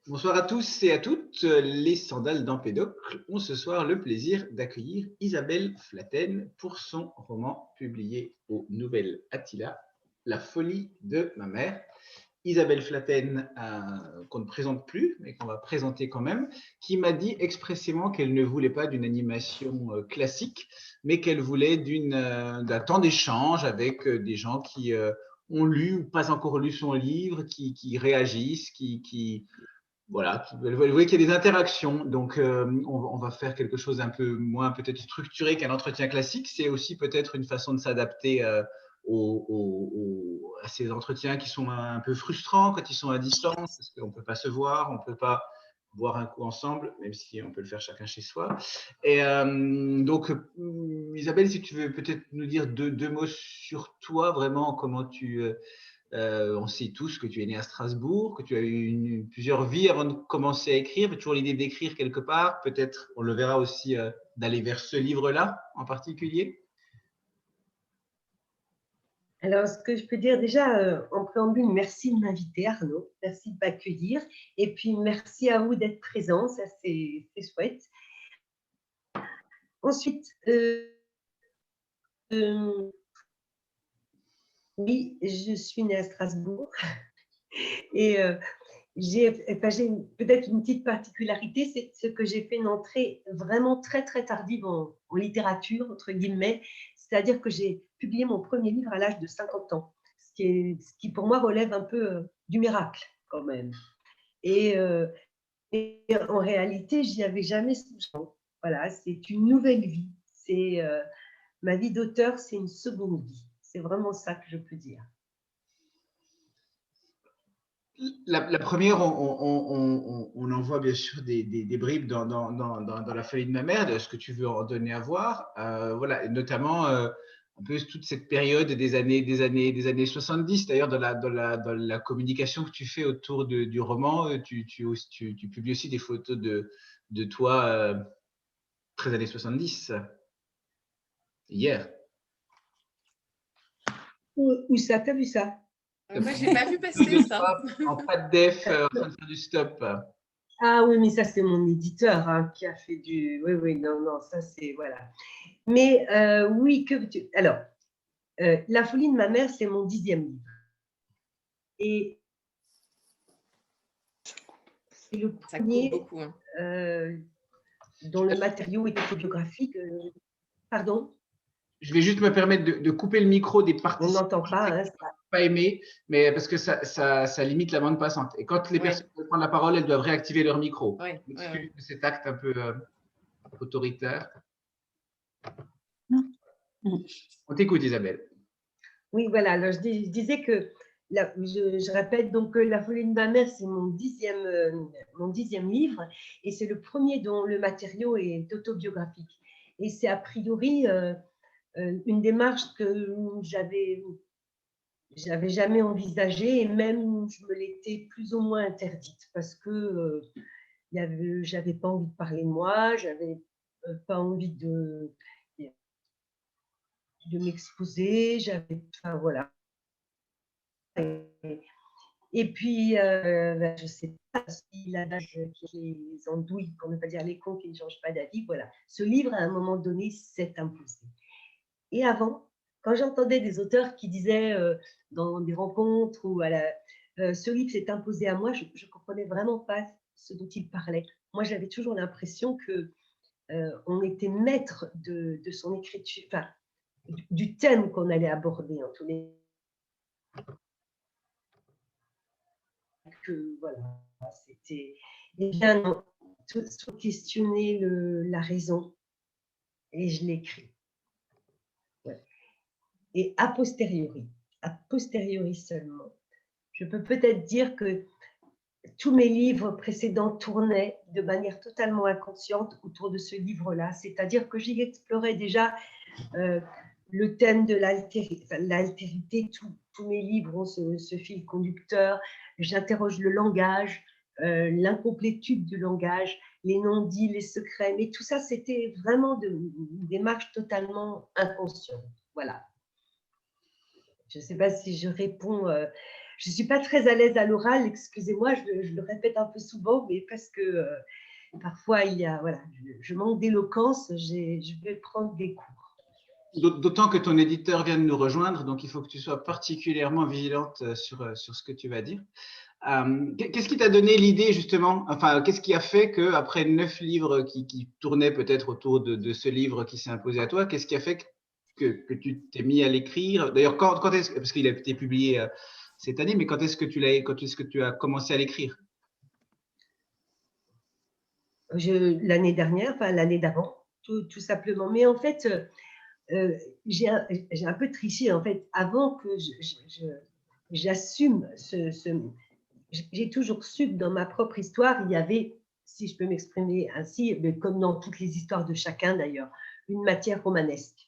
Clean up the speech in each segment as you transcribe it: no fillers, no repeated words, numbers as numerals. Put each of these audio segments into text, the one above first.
Bonsoir à tous et à toutes. Les Sandales d'Empédocle ont ce soir le plaisir d'accueillir Isabelle Flaten pour son roman publié aux Nouvelles Attila, La folie de ma mère. Isabelle Flaten, qu'on ne présente plus, mais qu'on va présenter quand même, qui m'a dit expressément qu'elle ne voulait pas d'une animation classique, mais qu'elle voulait d'un temps d'échange avec des gens qui ont lu ou pas encore lu son livre, qui réagissent, voilà, vous voyez qu'il y a des interactions, donc on va faire quelque chose d'un peu moins peut-être structuré qu'un entretien classique. C'est aussi peut-être une façon de s'adapter à ces entretiens qui sont un peu frustrants quand ils sont à distance, parce qu'on ne peut pas se voir, on ne peut pas boire un coup ensemble, même si on peut le faire chacun chez soi. Et donc, Isabelle, si tu veux peut-être nous dire deux mots sur toi, vraiment, comment on sait tous que tu es né à Strasbourg, que tu as eu plusieurs vies avant de commencer à écrire, mais toujours l'idée d'écrire quelque part. Peut-être, on le verra aussi, d'aller vers ce livre-là en particulier. Alors, ce que je peux dire déjà en préambule, merci de m'inviter, Arnaud. Merci de m'accueillir. Et puis, merci à vous d'être présents. Ça, c'est chouette. Ensuite, oui, je suis née à Strasbourg. Et j'ai peut-être une petite particularité, c'est ce que j'ai fait une entrée vraiment très, très tardive en littérature, entre guillemets. C'est-à-dire que j'ai publié mon premier livre à l'âge de 50 ans, ce qui pour moi relève un peu du miracle quand même. Et en réalité, j'y avais jamais songé. Voilà, c'est une nouvelle vie. Ma vie d'auteur, c'est une seconde vie. C'est vraiment ça que je peux dire. La première, on en voit bien sûr des bribes dans La folie de ma mère, de ce que tu veux en donner à voir. Voilà, et notamment un peu toute cette période des années 70. D'ailleurs, dans la communication que tu fais autour du roman, tu publies aussi des photos de toi très années 70, hier. Où ça, t'as vu ça? Moi, j'ai pas vu passer ça. En pas de def, en train de faire du stop. Ah oui, mais ça, c'est mon éditeur qui a fait du… Oui, oui, non, ça, c'est… Voilà. Mais oui, que veux-tu… Alors, La folie de ma mère, c'est mon 10e livre. Et c'est le premier beaucoup, hein. dont le matériau est autobiographique. Pardon? Je vais juste me permettre de couper le micro des participants. On n'entend pas. Hein, pas aimé, mais parce que ça limite la bande passante. Et quand les personnes veulent prendre la parole, elles doivent réactiver leur micro. Excuse de cet acte un peu autoritaire. On t'écoute, Isabelle. Oui, voilà. Alors, je disais que, je répète, donc La folie de ma mère, c'est mon 10e livre, et c'est le premier dont le matériau est autobiographique. Et c'est a priori une démarche que j'avais jamais envisagée, et même je me l'étais plus ou moins interdite, parce que j'avais pas envie de parler de moi, j'avais pas envie de m'exposer, enfin voilà. Et puis, je ne sais pas si l'adage qui les andouille, pour ne pas dire les cons qui ne changent pas d'avis, voilà. Ce livre, à un moment donné, s'est imposé. Et avant, quand j'entendais des auteurs qui disaient dans des rencontres ou ce livre s'est imposé à moi, je ne comprenais vraiment pas ce dont ils parlaient. Moi, j'avais toujours l'impression qu'on était maître de son écriture, enfin, du thème qu'on allait aborder en tous les que voilà, c'était… Eh bien non, sans questionner la raison, et je l'écris. Ouais. Et a posteriori seulement, je peux peut-être dire que tous mes livres précédents tournaient de manière totalement inconsciente autour de ce livre-là, c'est-à-dire que j'y explorais déjà le thème de l'altérité. Tous mes livres ont ce fil conducteur. J'interroge le langage, l'incomplétude du langage, les non-dits, les secrets, mais tout ça, c'était vraiment une démarche totalement inconsciente. Voilà. Je ne sais pas si je réponds. je ne suis pas très à l'aise à l'oral, excusez-moi, je le répète un peu souvent, mais parce que parfois, voilà, je manque d'éloquence, je vais prendre des cours. D'autant que ton éditeur vient de nous rejoindre, donc il faut que tu sois particulièrement vigilante sur ce que tu vas dire. Qu'est-ce qui t'a donné l'idée justement, enfin, qu'est-ce qui a fait qu'après 9 livres qui tournaient peut-être autour de ce livre qui s'est imposé à toi, qu'est-ce qui a fait que tu t'es mis à l'écrire? D'ailleurs, quand est-ce, parce qu'il a été publié cette année, mais quand est-ce que tu as commencé à l'écrire? L'année dernière, enfin l'année d'avant, tout simplement. Mais en fait, j'ai un peu triché. En fait, avant que j'assume j'ai toujours su que dans ma propre histoire, il y avait, si je peux m'exprimer ainsi, mais comme dans toutes les histoires de chacun d'ailleurs, une matière romanesque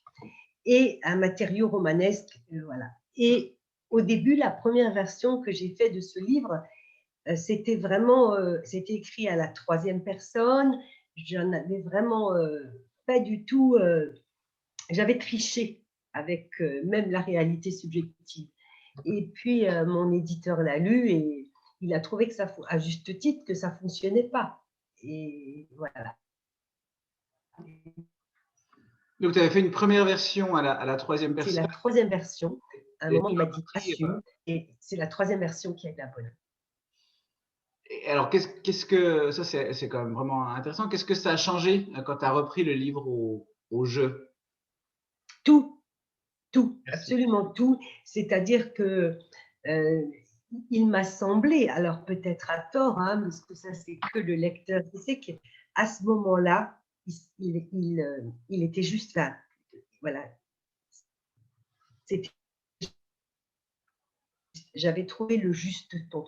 et un matériau romanesque, voilà. Et au début, la première version que j'ai faite de ce livre, c'était vraiment, c'était écrit à la 3e personne. J'en avais vraiment pas du tout, j'avais triché avec même la réalité subjective. Et puis, mon éditeur l'a lu et il a trouvé que ça, à juste titre, que ça ne fonctionnait pas. Et voilà. Donc, tu avais fait une première version à la 3e C'est personne. la 3e version. À un moment, il m'a dit repris, assume. Et c'est la 3e version qui est la bonne. Et alors, qu'est-ce que ça, c'est quand même vraiment intéressant. Qu'est-ce que ça a changé quand tu as repris le livre au jeu? Tout, tout, Merci. absolument tout. C'est-à-dire que il m'a semblé, alors peut-être à tort, hein, parce que ça c'est que le lecteur qui sait, qu'à ce moment-là, il était juste là. Voilà. J'avais trouvé le juste ton.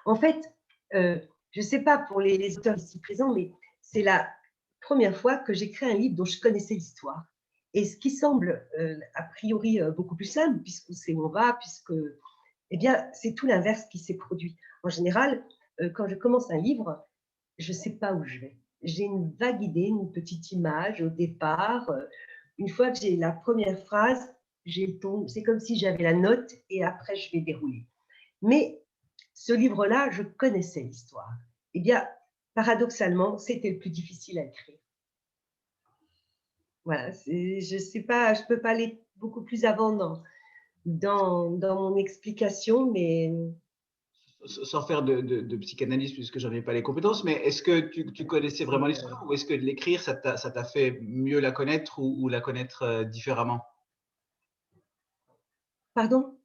En fait, je ne sais pas pour les auteurs ici présents, mais c'est la première fois que j'écris un livre dont je connaissais l'histoire. Et ce qui semble a priori beaucoup plus simple, puisqu'on sait où on va, eh bien, c'est tout l'inverse qui s'est produit. En général, quand je commence un livre, je ne sais pas où je vais. J'ai une vague idée, une petite image au départ. Une fois que j'ai la première phrase, c'est comme si j'avais la note et après je vais dérouler. Mais ce livre-là, je connaissais l'histoire. Eh bien, paradoxalement, c'était le plus difficile à écrire. Voilà, je sais pas, je peux pas aller beaucoup plus avant dans mon explication, mais Sans faire de psychanalyse, puisque j'en ai pas les compétences, mais est-ce que tu connaissais vraiment l'histoire, ou est-ce que de l'écrire, ça t'a fait mieux la connaître, ou la connaître différemment? pardon.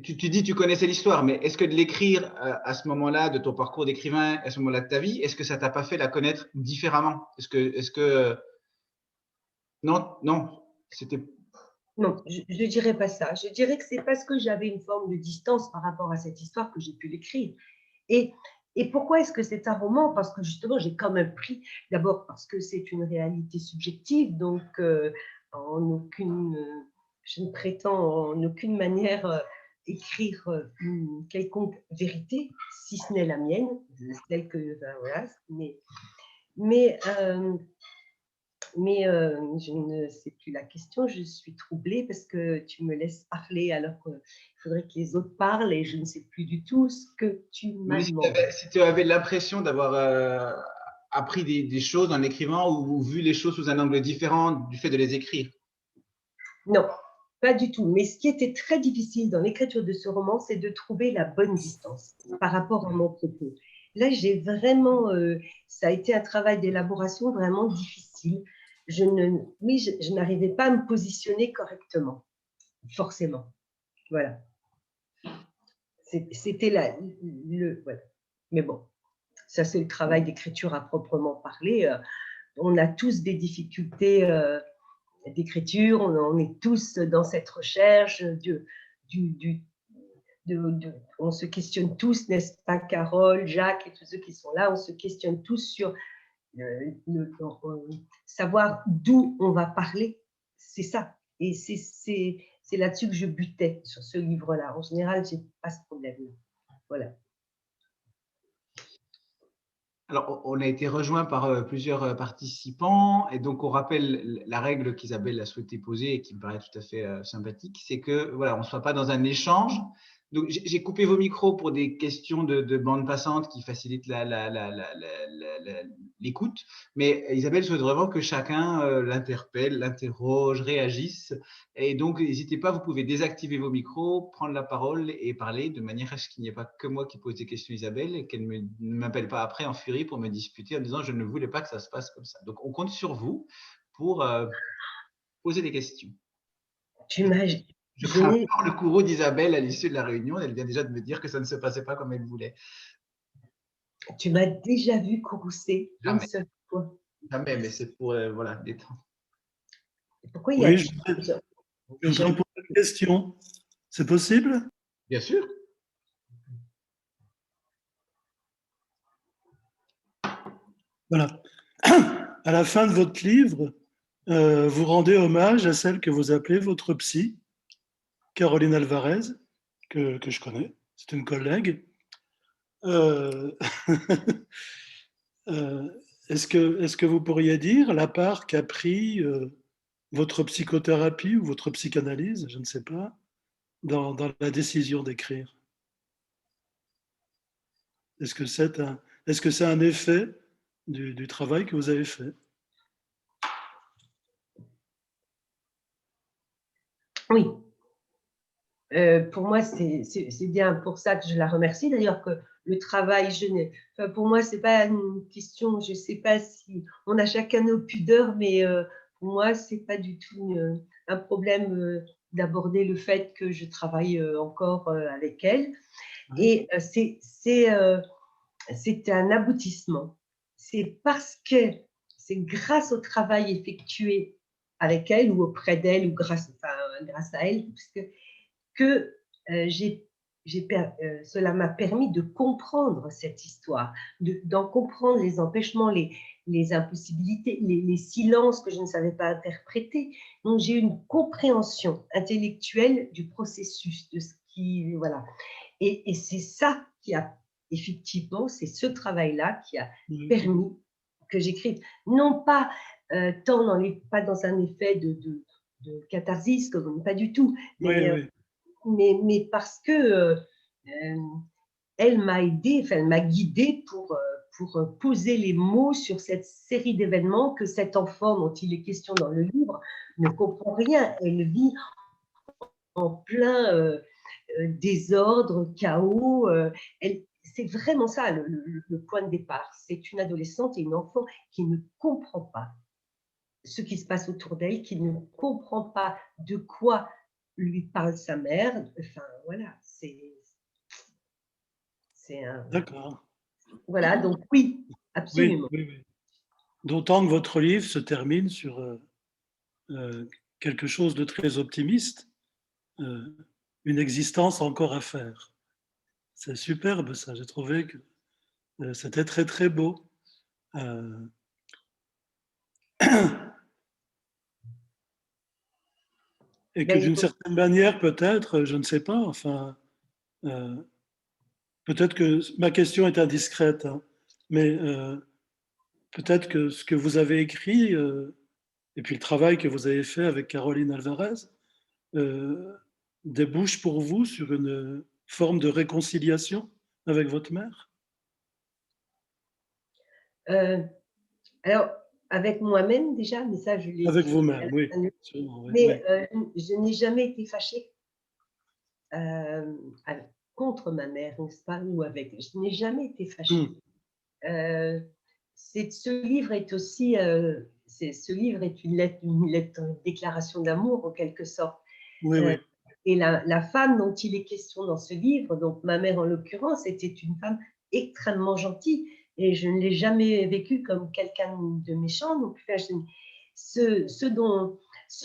Tu dis que tu connaissais l'histoire, mais est-ce que de l'écrire à ce moment-là, de ton parcours d'écrivain, à ce moment-là de ta vie, est-ce que ça t'a pas fait la connaître différemment? Non, non, c'était. Non, je ne dirais pas ça. Je dirais que c'est parce que j'avais une forme de distance par rapport à cette histoire que j'ai pu l'écrire. Et, et pourquoi est-ce que c'est un roman? Parce que justement, j'ai quand même pris, d'abord parce que c'est une réalité subjective, donc je ne prétends en aucune manière écrire une quelconque vérité, si ce n'est la mienne, celle que, ben, voilà, mais je ne sais plus la question, je suis troublée parce que tu me laisses parler alors qu'il faudrait que les autres parlent et je ne sais plus du tout ce que tu m'as demandé. Si tu avais l'impression d'avoir appris des choses en écrivant, ou vu les choses sous un angle différent du fait de les écrire. Non, pas du tout. Mais ce qui était très difficile dans l'écriture de ce roman, c'est de trouver la bonne distance par rapport à mon propos. Là, j'ai vraiment, ça a été un travail d'élaboration vraiment difficile. Je n'arrivais pas à me positionner correctement, forcément. Voilà. C'était voilà. Mais bon, ça c'est le travail d'écriture à proprement parler. On a tous des difficultés d'écriture, on est tous dans cette recherche on se questionne tous, n'est-ce pas, Carole, Jacques et tous ceux qui sont là, on se questionne tous sur savoir d'où on va parler, c'est ça. Et c'est là-dessus que je butais sur ce livre-là. En général, je n'ai pas ce problème-là. Voilà. Alors, on a été rejoint par plusieurs participants, et donc on rappelle la règle qu'Isabelle a souhaité poser et qui me paraît tout à fait sympathique, c'est que voilà, on ne soit pas dans un échange, Donc, j'ai coupé vos micros pour des questions de bande passante qui facilitent l'écoute. Mais Isabelle souhaite vraiment que chacun l'interpelle, l'interroge, réagisse. Et donc, n'hésitez pas, vous pouvez désactiver vos micros, prendre la parole et parler de manière à ce qu'il n'y ait pas que moi qui pose des questions à Isabelle et qu'elle ne m'appelle pas après en furie pour me disputer en disant « je ne voulais pas que ça se passe comme ça ». Donc, on compte sur vous pour poser des questions. Tu m'as Je crains gêné. fort le courroux d'Isabelle à l'issue de la réunion. Elle vient déjà de me dire que ça ne se passait pas comme elle voulait. Tu m'as déjà vu courroucer une Jamais, seule fois. jamais, mais c'est pour voilà, détendre. Pourquoi il y a Oui, des je gens voudrais poser une question. C'est possible? Bien sûr. Voilà. À la fin de votre livre, vous rendez hommage à celle que vous appelez votre psy, Caroline Alvarez, que je connais. C'est une collègue. Est-ce que vous pourriez dire la part qu'a pris votre psychothérapie ou votre psychanalyse, je ne sais pas, dans la décision d'écrire? Est-ce que c'est un effet du travail que vous avez fait? Oui. Pour moi, c'est bien pour ça que je la remercie. D'ailleurs, que le travail, enfin, pour moi, c'est pas une question, je ne sais pas si on a chacun nos pudeurs, mais pour moi, c'est pas du tout un problème d'aborder le fait que je travaille encore avec elle. Oui. Et c'est un aboutissement. C'est parce que c'est grâce au travail effectué avec elle ou auprès d'elle ou grâce à elle, que cela m'a permis de comprendre cette histoire, d'en comprendre les empêchements, les impossibilités, les silences que je ne savais pas interpréter. Donc, j'ai eu une compréhension intellectuelle du processus, de ce qui… Voilà. Et c'est ça qui a, effectivement, c'est ce travail-là qui a permis que j'écrive. Non pas tant pas dans un effet de catharsis, pas du tout, mais… Oui, oui. Mais parce que elle m'a aidée, enfin, elle m'a guidée pour poser les mots sur cette série d'événements que cet enfant dont il est question dans le livre ne comprend rien. Elle vit en plein désordre, chaos. C'est vraiment ça le point de départ. C'est une adolescente et une enfant qui ne comprend pas ce qui se passe autour d'elle, qui ne comprend pas de quoi lui parle sa mère. Enfin, voilà, c'est un… D'accord. Voilà, donc oui, Oui, absolument. oui, oui. D'autant que votre livre se termine sur quelque chose de très optimiste, une existence encore à faire. C'est superbe ça, j'ai trouvé que c'était très très beau. Et que d'une certaine manière, peut-être, je ne sais pas, enfin, peut-être que ma question est indiscrète, hein, mais peut-être que ce que vous avez écrit, et puis le travail que vous avez fait avec Caroline Alvarez, débouche pour vous sur une forme de réconciliation avec votre mère? Alors, avec moi-même déjà, mais ça, je l'ai Avec dit. vous-même, oui. Sûrement, oui, Mais oui. je n'ai jamais été fâchée contre ma mère, n'est-ce pas, ou avec. Je n'ai jamais été fâchée. Ce livre est aussi, ce livre est une déclaration d'amour en quelque sorte. Oui, oui. Et la femme dont il est question dans ce livre, donc ma mère en l'occurrence, était une femme extrêmement gentille et je ne l'ai jamais vécue comme quelqu'un de méchant. Donc, ce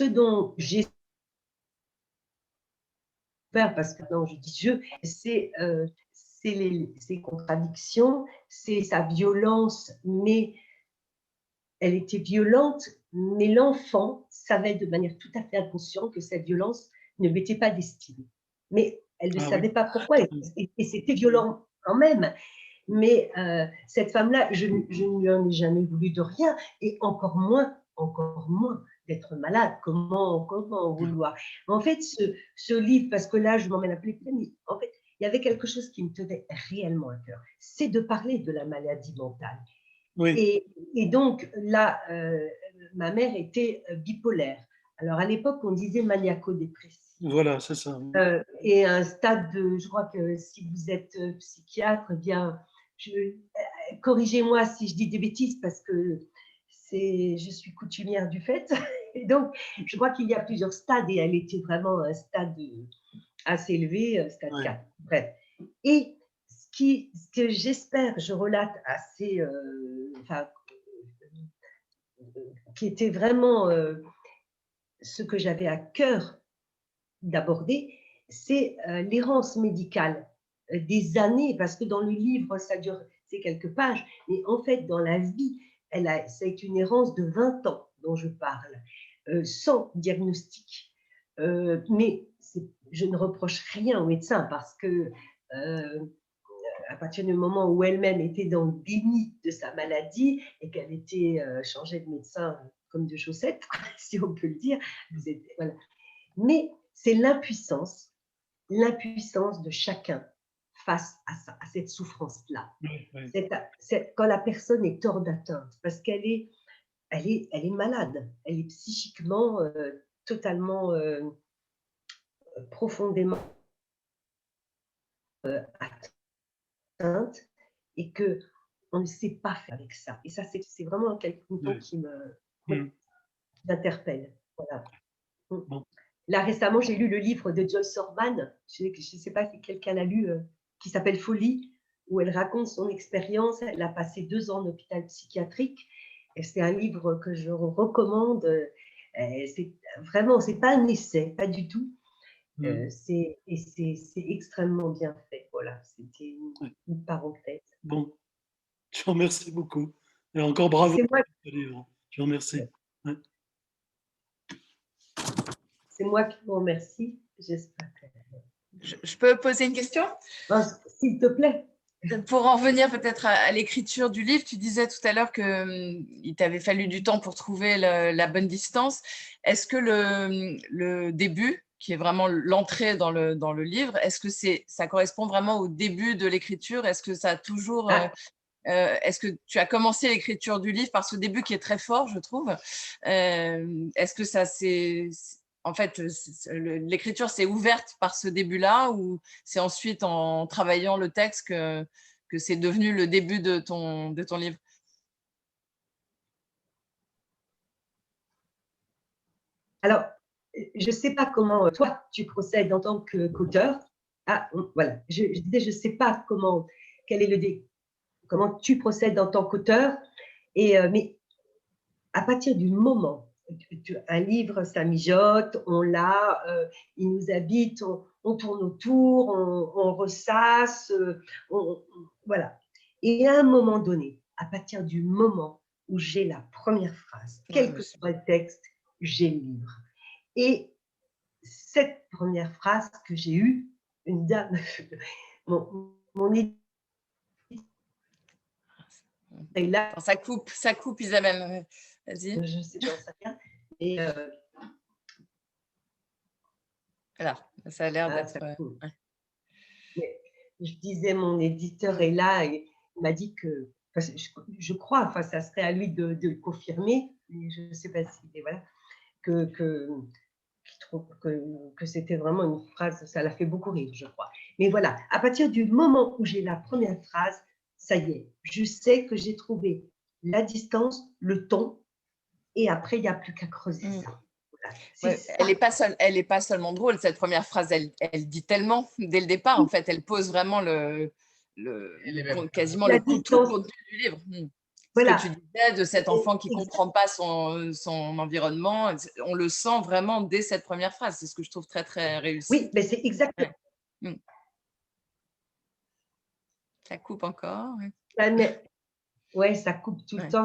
dont j'ai peur, parce que non, je dis je, c'est ses contradictions, c'est sa violence, mais elle était violente, mais l'enfant savait de manière tout à fait inconsciente que cette violence ne lui était pas destinée. Mais elle ne savait pas pourquoi, et c'était violent quand même. Mais cette femme-là, je ne lui en ai jamais voulu de rien, et encore moins d'être malade. Comment vouloir? En fait, ce livre, parce que là, je m'emmène à plus, mais en fait, il y avait quelque chose qui me tenait réellement à cœur, c'est de parler de la maladie mentale. Oui, Et donc, là, ma mère était bipolaire. Alors, à l'époque, on disait maniaco-dépressif. voilà, c'est ça. Et un stade de, je crois que si vous êtes psychiatre, eh bien, corrigez-moi si je dis des bêtises parce que je suis coutumière du fait. Et donc, je crois qu'il y a plusieurs stades et elle était vraiment un stade assez élevé, stade Ouais. 4. Bref. Et ce que j'espère, je relate assez, enfin, qui était vraiment ce que j'avais à cœur d'aborder, c'est l'errance médicale des années, parce que dans le livre, ça dure, c'est quelques pages, mais en fait, dans la vie, c'est une errance de 20 ans dont je parle, sans diagnostic. Mais je ne reproche rien au médecin parce que à partir du moment où elle-même était dans le déni de sa maladie et qu'elle était changée de médecin comme de chaussettes, si on peut le dire, voilà. Mais c'est l'impuissance de chacun face à cette souffrance-là. Oui, oui. C'est quand la personne est hors d'atteinte, parce qu'elle est, elle est malade, elle est psychiquement totalement, profondément atteinte et qu'on ne sait pas faire avec ça. Et ça, c'est vraiment quelque chose qui m'interpelle. Voilà. Bon. Là, récemment, j'ai lu le livre de Joyce Orman, je ne sais pas si quelqu'un l'a lu, qui s'appelle Folie, où elle raconte son expérience. Elle a passé 2 ans en hôpital psychiatrique. Et c'est un livre que je recommande. C'est vraiment, c'est pas un essai, pas du tout. C'est extrêmement bien fait. Voilà, c'était une parenthèse. Bon, je vous remercie beaucoup. Et encore bravo C'est moi, pour ce livre. Je vous remercie. Ouais. c'est moi qui vous remercie. J'espère que... Je peux poser une question? S'il te plaît. Pour en revenir peut-être à l'écriture du livre, tu disais tout à l'heure qu'il t'avait fallu du temps pour trouver la bonne distance. Est-ce que le début, qui est vraiment l'entrée dans le livre, est-ce que ça correspond vraiment au début de l'écriture? Est-ce que ça a toujours… est-ce que tu as commencé l'écriture du livre par ce début qui est très fort, je trouve? Est-ce que ça c'est en fait, l'écriture s'est ouverte par ce début-là ou c'est ensuite en travaillant le texte que c'est devenu le début de ton livre? Alors, je ne sais pas comment toi tu procèdes en tant qu'auteur. Voilà, je disais, je ne sais pas quel est comment tu procèdes en tant qu'auteur, mais à partir du moment, un livre, ça mijote, on l'a, il nous habite, on tourne autour, on ressasse, voilà. Et à un moment donné, à partir du moment où j'ai la première phrase, quel que soit le texte, j'ai le livre. Et cette première phrase que j'ai eue, une dame, mon éditeur est là, Ça coupe Isabelle. Vas-y. je sais pas, ça vient, et Alors, ça a l'air d'être… je disais, mon éditeur est là et il m'a dit que, enfin, je crois, enfin, ça serait à lui de le confirmer, mais je ne sais pas si, voilà, que c'était vraiment une phrase, ça l'a fait beaucoup rire, je crois. Mais voilà, à partir du moment où j'ai la première phrase, ça y est, je sais que j'ai trouvé la distance, le ton, et après, il n'y a plus qu'à creuser ça. Voilà. Elle n'est pas seulement drôle, cette première phrase, elle dit tellement dès le départ, en fait, elle pose vraiment quasiment le contenu du livre. Voilà. Ce que tu disais de cet enfant qui ne comprend pas son environnement, on le sent vraiment dès cette première phrase. C'est ce que je trouve très, très réussi. Oui, mais c'est exactement. Ça coupe encore. Ouais, ça coupe tout le temps.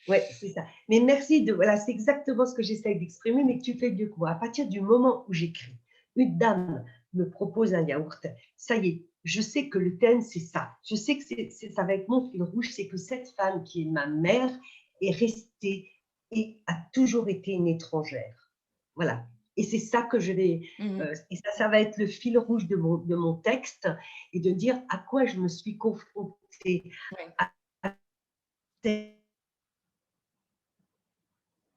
Ouais, c'est ça. Mais merci voilà, c'est exactement ce que j'essaie d'exprimer, mais que tu fais mieux que moi. À partir du moment où j'écris, une dame me propose un yaourt, ça y est, je sais que le thème, c'est ça. Je sais que ça va être mon fil rouge, c'est que cette femme qui est ma mère est restée et a toujours été une étrangère. Voilà. Et c'est ça que je vais, et ça va être le fil rouge de mon texte, et de dire à quoi je me suis confrontée, à cette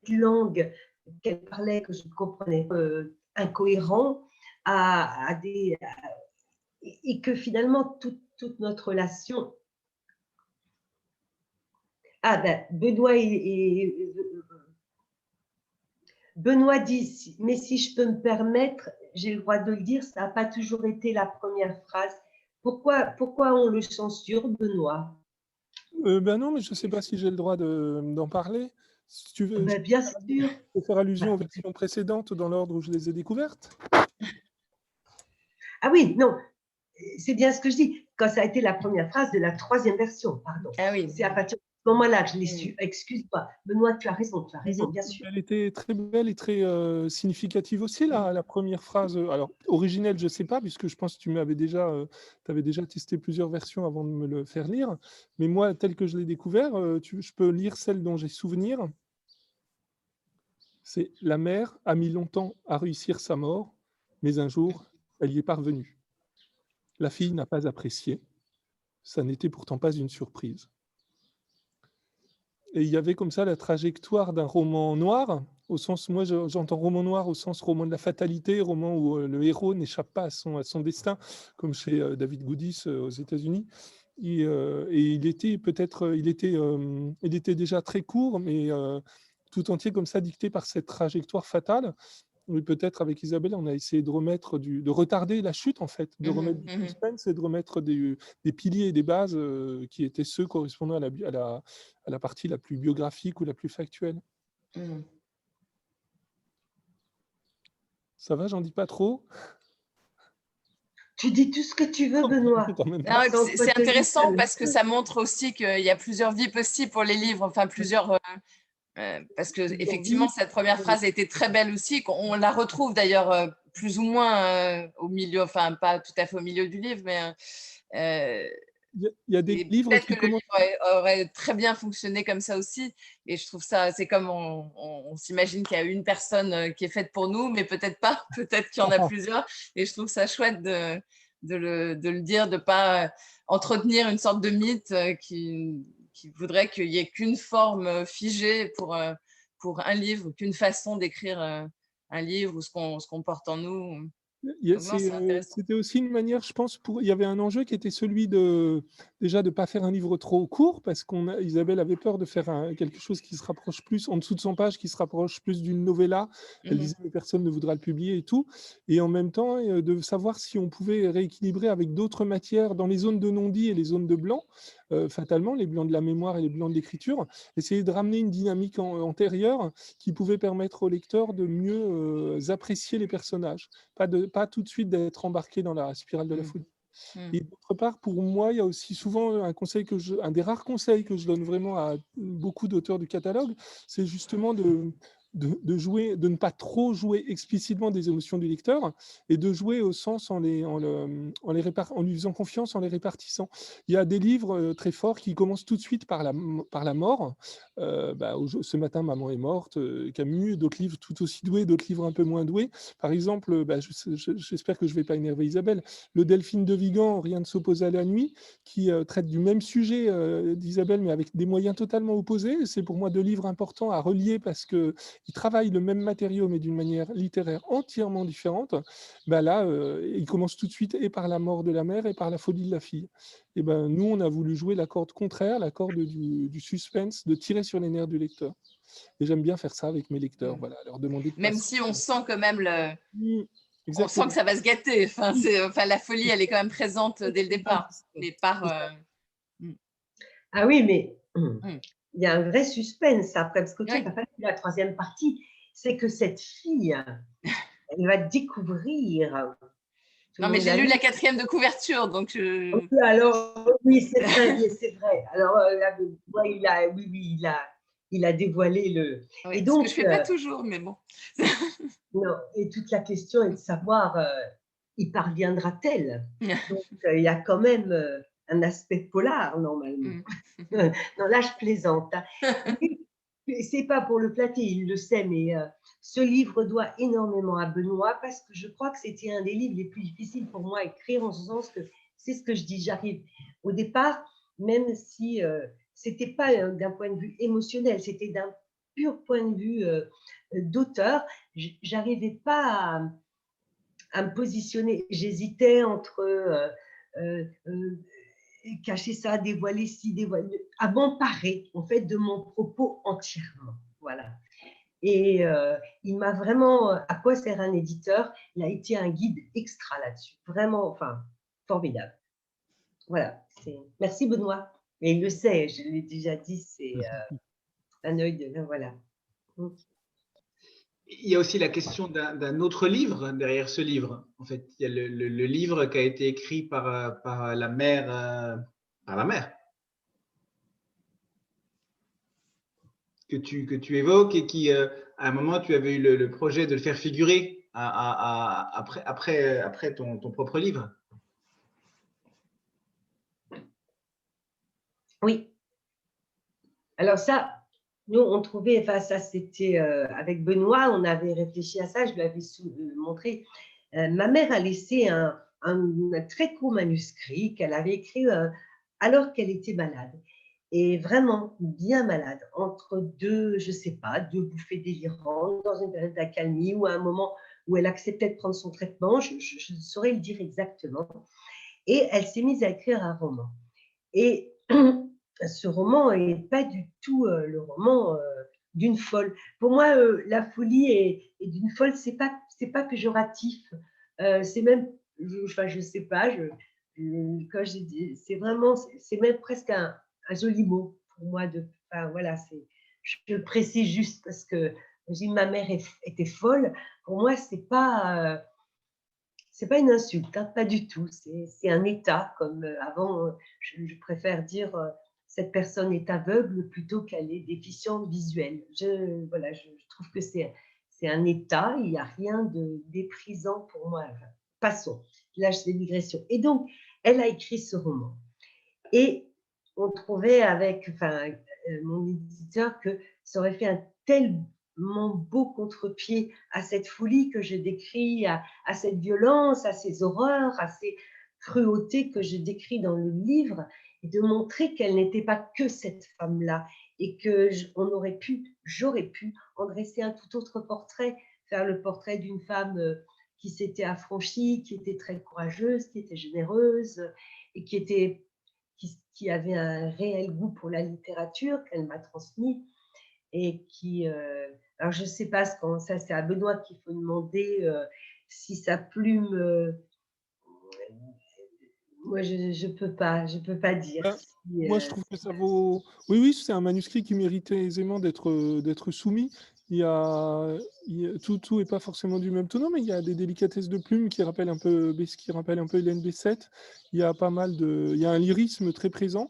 langue qu'elle parlait, que je comprenais incohérent, et que finalement toute notre relation. Ah ben, Benoît dit, mais si je peux me permettre, j'ai le droit de le dire, ça n'a pas toujours été la première phrase. Pourquoi on le censure, Benoît? Ben non, mais je ne sais pas si j'ai le droit d'en parler. Si tu veux, Ben, bien sûr. je peux faire allusion aux versions précédentes dans l'ordre où je les ai découvertes. Ah oui, non, c'est bien ce que je dis. Quand ça a été la première phrase de la 3e version, pardon. Ah oui. C'est à partir de ce moment-là que je l'ai su. Excuse-moi, Benoît, tu as raison, bien sûr. Elle était très belle et très significative aussi, la première phrase. Alors, originelle, je ne sais pas, puisque je pense que tu avais déjà testé plusieurs versions avant de me le faire lire. Mais moi, tel que je l'ai découvert, je peux lire celle dont j'ai souvenir. C'est « La mère a mis longtemps à réussir sa mort, mais un jour, elle y est parvenue. La fille n'a pas apprécié. Ça n'était pourtant pas une surprise. » Et il y avait comme ça la trajectoire d'un roman noir, au sens, moi j'entends roman noir au sens roman de la fatalité, roman où le héros n'échappe pas à son destin, comme chez David Goodis aux États-Unis. Et il était déjà très court, mais tout entier comme ça, dicté par cette trajectoire fatale. Oui, peut-être avec Isabelle, on a essayé de retarder la chute, en fait, de remettre du suspense et de remettre des piliers et des bases qui étaient ceux correspondant à la partie la plus biographique ou la plus factuelle. Ça va, j'en dis pas trop? Tu dis tout ce que tu veux, Benoît. C'est intéressant parce que ça montre aussi qu'il y a plusieurs vies possibles pour les livres, enfin plusieurs... parce que effectivement cette première phrase a été très belle aussi. On la retrouve d'ailleurs plus ou moins au milieu, enfin pas tout à fait au milieu du livre, mais il y a des livres peut-être qui que le livre aurait très bien fonctionné comme ça aussi. Et je trouve ça, c'est comme on s'imagine qu'il y a une personne qui est faite pour nous, mais peut-être pas, peut-être qu'il y en a plusieurs. Et je trouve ça chouette de le dire, de pas entretenir une sorte de mythe qui voudrait qu'il n'y ait qu'une forme figée pour un livre, qu'une façon d'écrire un livre ou ce qu'on porte en nous. C'était aussi une manière, je pense, il y avait un enjeu qui était celui déjà de ne pas faire un livre trop court, parce qu'Isabelle avait peur de faire quelque chose qui se rapproche plus, en dessous de 100 pages, qui se rapproche plus d'une novella. Elle disait que personne ne voudra le publier et tout. Et en même temps, de savoir si on pouvait rééquilibrer avec d'autres matières dans les zones de non-dit et les zones de blanc, fatalement, les blancs de la mémoire et les blancs de l'écriture, essayer de ramener une dynamique antérieure qui pouvait permettre au lecteur de mieux apprécier les personnages. Pas tout de suite d'être embarqué dans la spirale de la folie. Et d'autre part, pour moi, il y a aussi souvent un des rares conseils que je donne vraiment à beaucoup d'auteurs du catalogue, c'est justement de ne pas trop jouer explicitement des émotions du lecteur et de jouer au sens en lui faisant confiance, en les répartissant. Il y a des livres très forts qui commencent tout de suite par la mort. Ce matin, maman est morte, Camus, d'autres livres tout aussi doués, d'autres livres un peu moins doués. Par exemple, j'espère que je ne vais pas énerver Isabelle, Le Delphine de Vigan, Rien ne s'oppose à la nuit, qui traite du même sujet d'Isabelle, mais avec des moyens totalement opposés. C'est pour moi 2 livres importants à relier parce qu'ils travaillent le même matériau, mais d'une manière littéraire entièrement différente. Là, il commence tout de suite et par la mort de la mère et par la folie de la fille. Et nous, on a voulu jouer la corde contraire, la corde du suspense, de tirer sur les nerfs du lecteur. Et j'aime bien faire ça avec mes lecteurs, voilà, leur demander de même si on sent quand même on sent que ça va se gâter. Enfin, la folie, elle est quand même présente dès le départ. Mais Ah oui, mais il y a un vrai suspense après, parce que tu n'as pas fait la 3e partie, c'est que cette fille, elle va découvrir. Non, mais j'ai lu la 4e de couverture, donc. Alors, oui, c'est vrai. Alors, il a dévoilé le. Oui, et donc, ce que je ne fais pas toujours, mais bon. Non, et toute la question est de savoir, y parviendra-t-elle? Donc, il y a quand même un aspect polar, normalement. Non, là, je plaisante. c'est pas pour le flatter, il le sait, mais ce livre doit énormément à Benoît parce que je crois que c'était un des livres les plus difficiles pour moi à écrire, en ce sens que c'est ce que je dis, j'arrive au départ, même si c'était pas d'un point de vue émotionnel, c'était d'un pur point de vue d'auteur, j'arrivais pas à me positionner, j'hésitais entre cacher ça, dévoiler ci, dévoiler, à m'emparer en fait de mon propos entièrement. Voilà. Et il m'a vraiment, à quoi sert un éditeur? Il a été un guide extra là-dessus. Vraiment, enfin, formidable. Voilà. Merci Benoît. Et il le sait, je l'ai déjà dit, c'est un œil de... Voilà. Il y a aussi la question d'un autre livre derrière ce livre. En fait, il y a le livre qui a été écrit par la mère, que tu évoques et qui, à un moment, tu avais eu le projet de le faire figurer après ton propre livre. Oui. Alors ça, nous, on trouvait, enfin ça c'était avec Benoît, on avait réfléchi à ça, je lui avais montré. Ma mère a laissé un très court manuscrit qu'elle avait écrit alors qu'elle était malade. Et vraiment bien malade, entre deux, je ne sais pas, deux bouffées délirantes, dans une période d'accalmie ou à un moment où elle acceptait de prendre son traitement, je ne saurais le dire exactement. Et elle s'est mise à écrire un roman. Et ce roman n'est pas du tout le roman d'une folle. Pour moi, la folie est d'une folle, c'est pas péjoratif. C'est même, je sais pas, quand j'ai dit, c'est vraiment, c'est même presque un joli mot pour moi. Enfin, voilà, je précise juste parce que ma mère était folle. Pour moi, c'est pas une insulte, hein, pas du tout. C'est un état, comme avant, je préfère dire cette personne est aveugle plutôt qu'elle est déficiente visuelle. Voilà, je trouve que c'est un état, il n'y a rien de déprisant pour moi. Enfin, passons, là, c'est une digression. Et donc, elle a écrit ce roman. Et on trouvait avec mon éditeur que ça aurait fait un tellement beau contre-pied à cette folie que je décris, à cette violence, à ces horreurs, à ces cruautés que je décris dans le livre, et de montrer qu'elle n'était pas que cette femme-là, et que j'aurais pu en dresser un tout autre portrait, faire le portrait d'une femme qui s'était affranchie, qui était très courageuse, qui était généreuse, et qui avait un réel goût pour la littérature qu'elle m'a transmis et qui, alors je ne sais pas, ça c'est à Benoît qu'il faut demander si sa plume, moi je ne peux pas dire. Moi, je trouve que ça vaut. Oui, c'est un manuscrit qui méritait aisément d'être soumis. Tout est pas forcément du même tonneau, mais il y a des délicatesses de plume qui rappellent un peu Hélène Bessette. Il y a il y a un lyrisme très présent.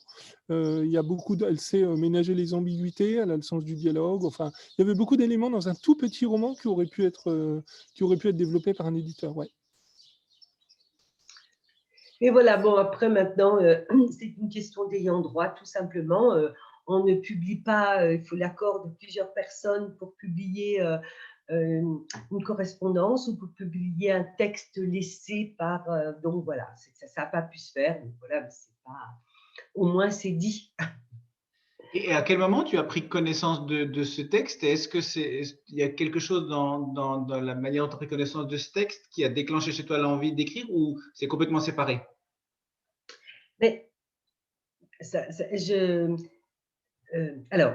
Il y a elle sait ménager les ambiguïtés, elle a le sens du dialogue. Enfin, il y avait beaucoup d'éléments dans un tout petit roman qui aurait pu être développé par un éditeur. Ouais. Et voilà, bon, après, maintenant, c'est une question d'ayant droit, tout simplement. On ne publie pas, il faut l'accord de plusieurs personnes pour publier une correspondance ou pour publier un texte laissé par... donc voilà, ça n'a pas pu se faire. Donc voilà, au moins, c'est dit. Et à quel moment tu as pris connaissance de ce texte? Est-ce qu'il y a quelque chose dans la manière dont tu as pris connaissance de ce texte qui a déclenché chez toi l'envie d'écrire, ou c'est complètement séparé? Mais alors,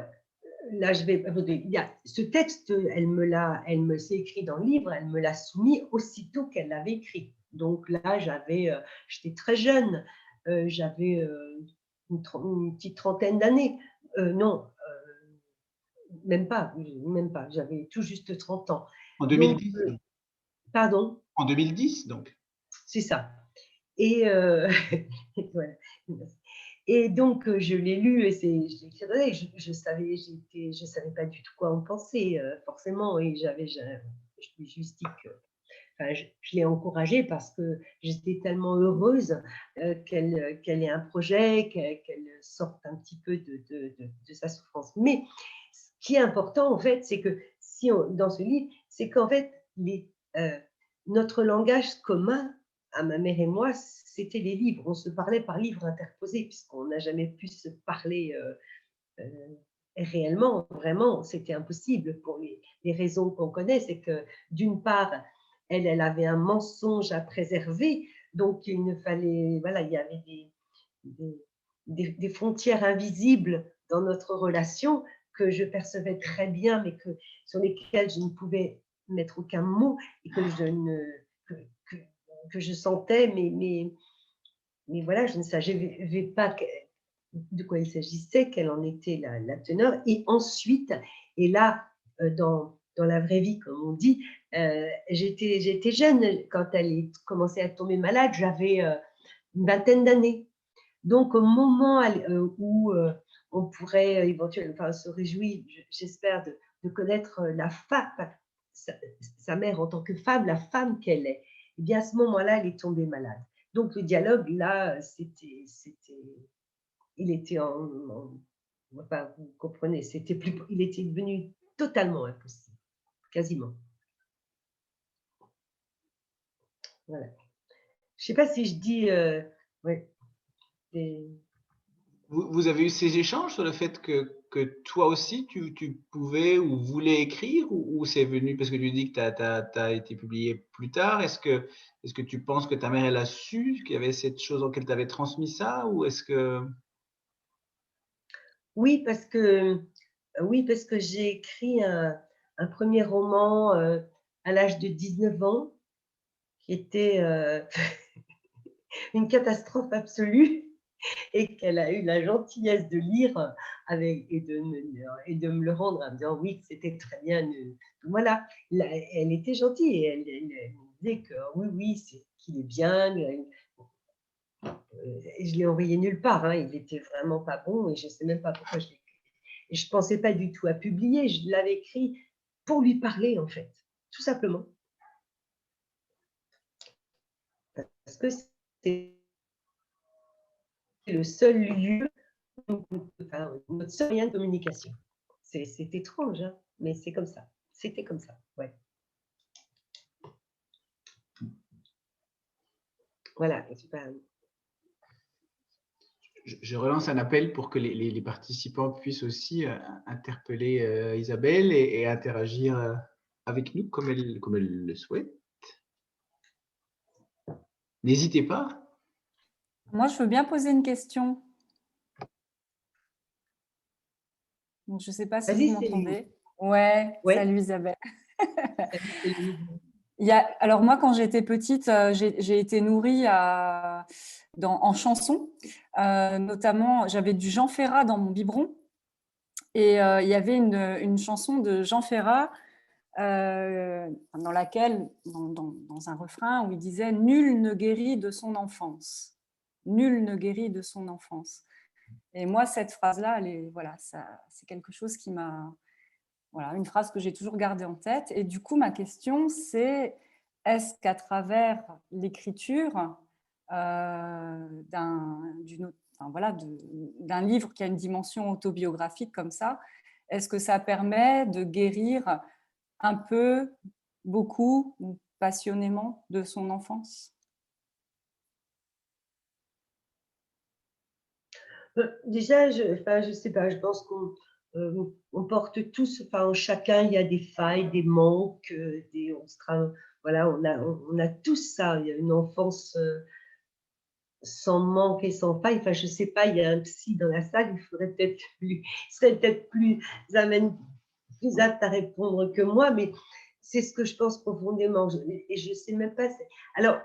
là, il y a ce texte, elle s'est écrit dans le livre, elle me l'a soumis aussitôt qu'elle l'avait écrit. Donc là, j'étais très jeune, j'avais une petite trentaine d'années. Non, même pas, j'avais tout juste 30 ans. En 2010. Donc, pardon? En 2010, donc. C'est ça. Et, voilà. Et donc, je l'ai lu et je savais pas du tout quoi en penser, forcément. Et je juste dit que, je l'ai encouragée parce que j'étais tellement heureuse qu'elle ait un projet, qu'elle sorte un petit peu de sa souffrance. Mais ce qui est important, en fait, c'est que dans ce livre, c'est qu'en fait, notre langage commun, à ma mère et moi, c'était les livres. On se parlait par livres interposés, puisqu'on n'a jamais pu se parler réellement, vraiment, c'était impossible pour les raisons qu'on connaît. C'est que, d'une part, elle avait un mensonge à préserver, donc il ne fallait, voilà, il y avait des frontières invisibles dans notre relation que je percevais très bien, mais sur lesquelles je ne pouvais mettre aucun mot et que je sentais, mais voilà, je ne savais pas de quoi il s'agissait, quelle en était la teneur. Et ensuite, et là, dans la vraie vie, comme on dit, j'étais jeune quand elle commençait à tomber malade, j'avais une vingtaine d'années. Donc, au moment où on pourrait éventuellement se réjouir, j'espère, de connaître la femme, sa mère en tant que femme, la femme qu'elle est, et bien à ce moment-là, elle est tombée malade. Donc, le dialogue, là, il était enfin, vous comprenez, il était devenu totalement impossible, quasiment. Voilà. Je ne sais pas si je dis... ouais, Vous avez eu ces échanges sur le fait que toi aussi, tu pouvais ou voulais écrire, ou c'est venu parce que tu dis que tu as été publié plus tard? Est-ce que tu penses que ta mère, elle a su qu'il y avait cette chose en qu'elle t'avait transmis ça, ou est-ce que… Oui, parce que j'ai écrit un premier roman à l'âge de 19 ans, qui était une catastrophe absolue, et qu'elle a eu la gentillesse de lire et de me le rendre en me disant oui, c'était très bien. Voilà, elle était gentille et elle me disait que oui, qu'il est bien. Et je l'ai envoyé nulle part, hein, il n'était vraiment pas bon et je ne sais même pas pourquoi je l'ai écrit. Et je ne pensais pas du tout à publier, je l'avais écrit pour lui parler, en fait, tout simplement. Parce que c'est le seul lieu, enfin, notre seul moyen de communication. C'est étrange, hein, mais c'est comme ça. C'était comme ça, ouais. Voilà. Je relance un appel pour que les participants puissent aussi interpeller Isabelle et interagir avec nous comme elle le souhaite. N'hésitez pas. Moi, je veux bien poser une question. Donc, je ne sais pas si vous m'entendez. Ouais, salut Isabelle. Alors moi, quand j'étais petite, j'ai été nourrie en chansons. Notamment, j'avais du Jean Ferrat dans mon biberon. Et il y avait une chanson de Jean Ferrat dans laquelle, dans un refrain, où il disait « Nul ne guérit de son enfance. Nul ne guérit de son enfance. » Et moi, cette phrase-là, voilà, c'est quelque chose qui m'a… Voilà, une phrase que j'ai toujours gardée en tête. Et du coup, ma question, c'est est-ce qu'à travers l'écriture d'un livre qui a une dimension autobiographique comme ça, est-ce que ça permet de guérir un peu, beaucoup, passionnément de son enfance? Déjà, je sais pas, je pense qu'on porte tous, en chacun, il y a des failles, des manques, voilà, on a tous ça. Il y a une enfance sans manque et sans faille. Enfin, je sais pas, il y a un psy dans la salle, il serait peut-être plus apte à répondre que moi, mais c'est ce que je pense profondément. Et je sais même pas. Alors,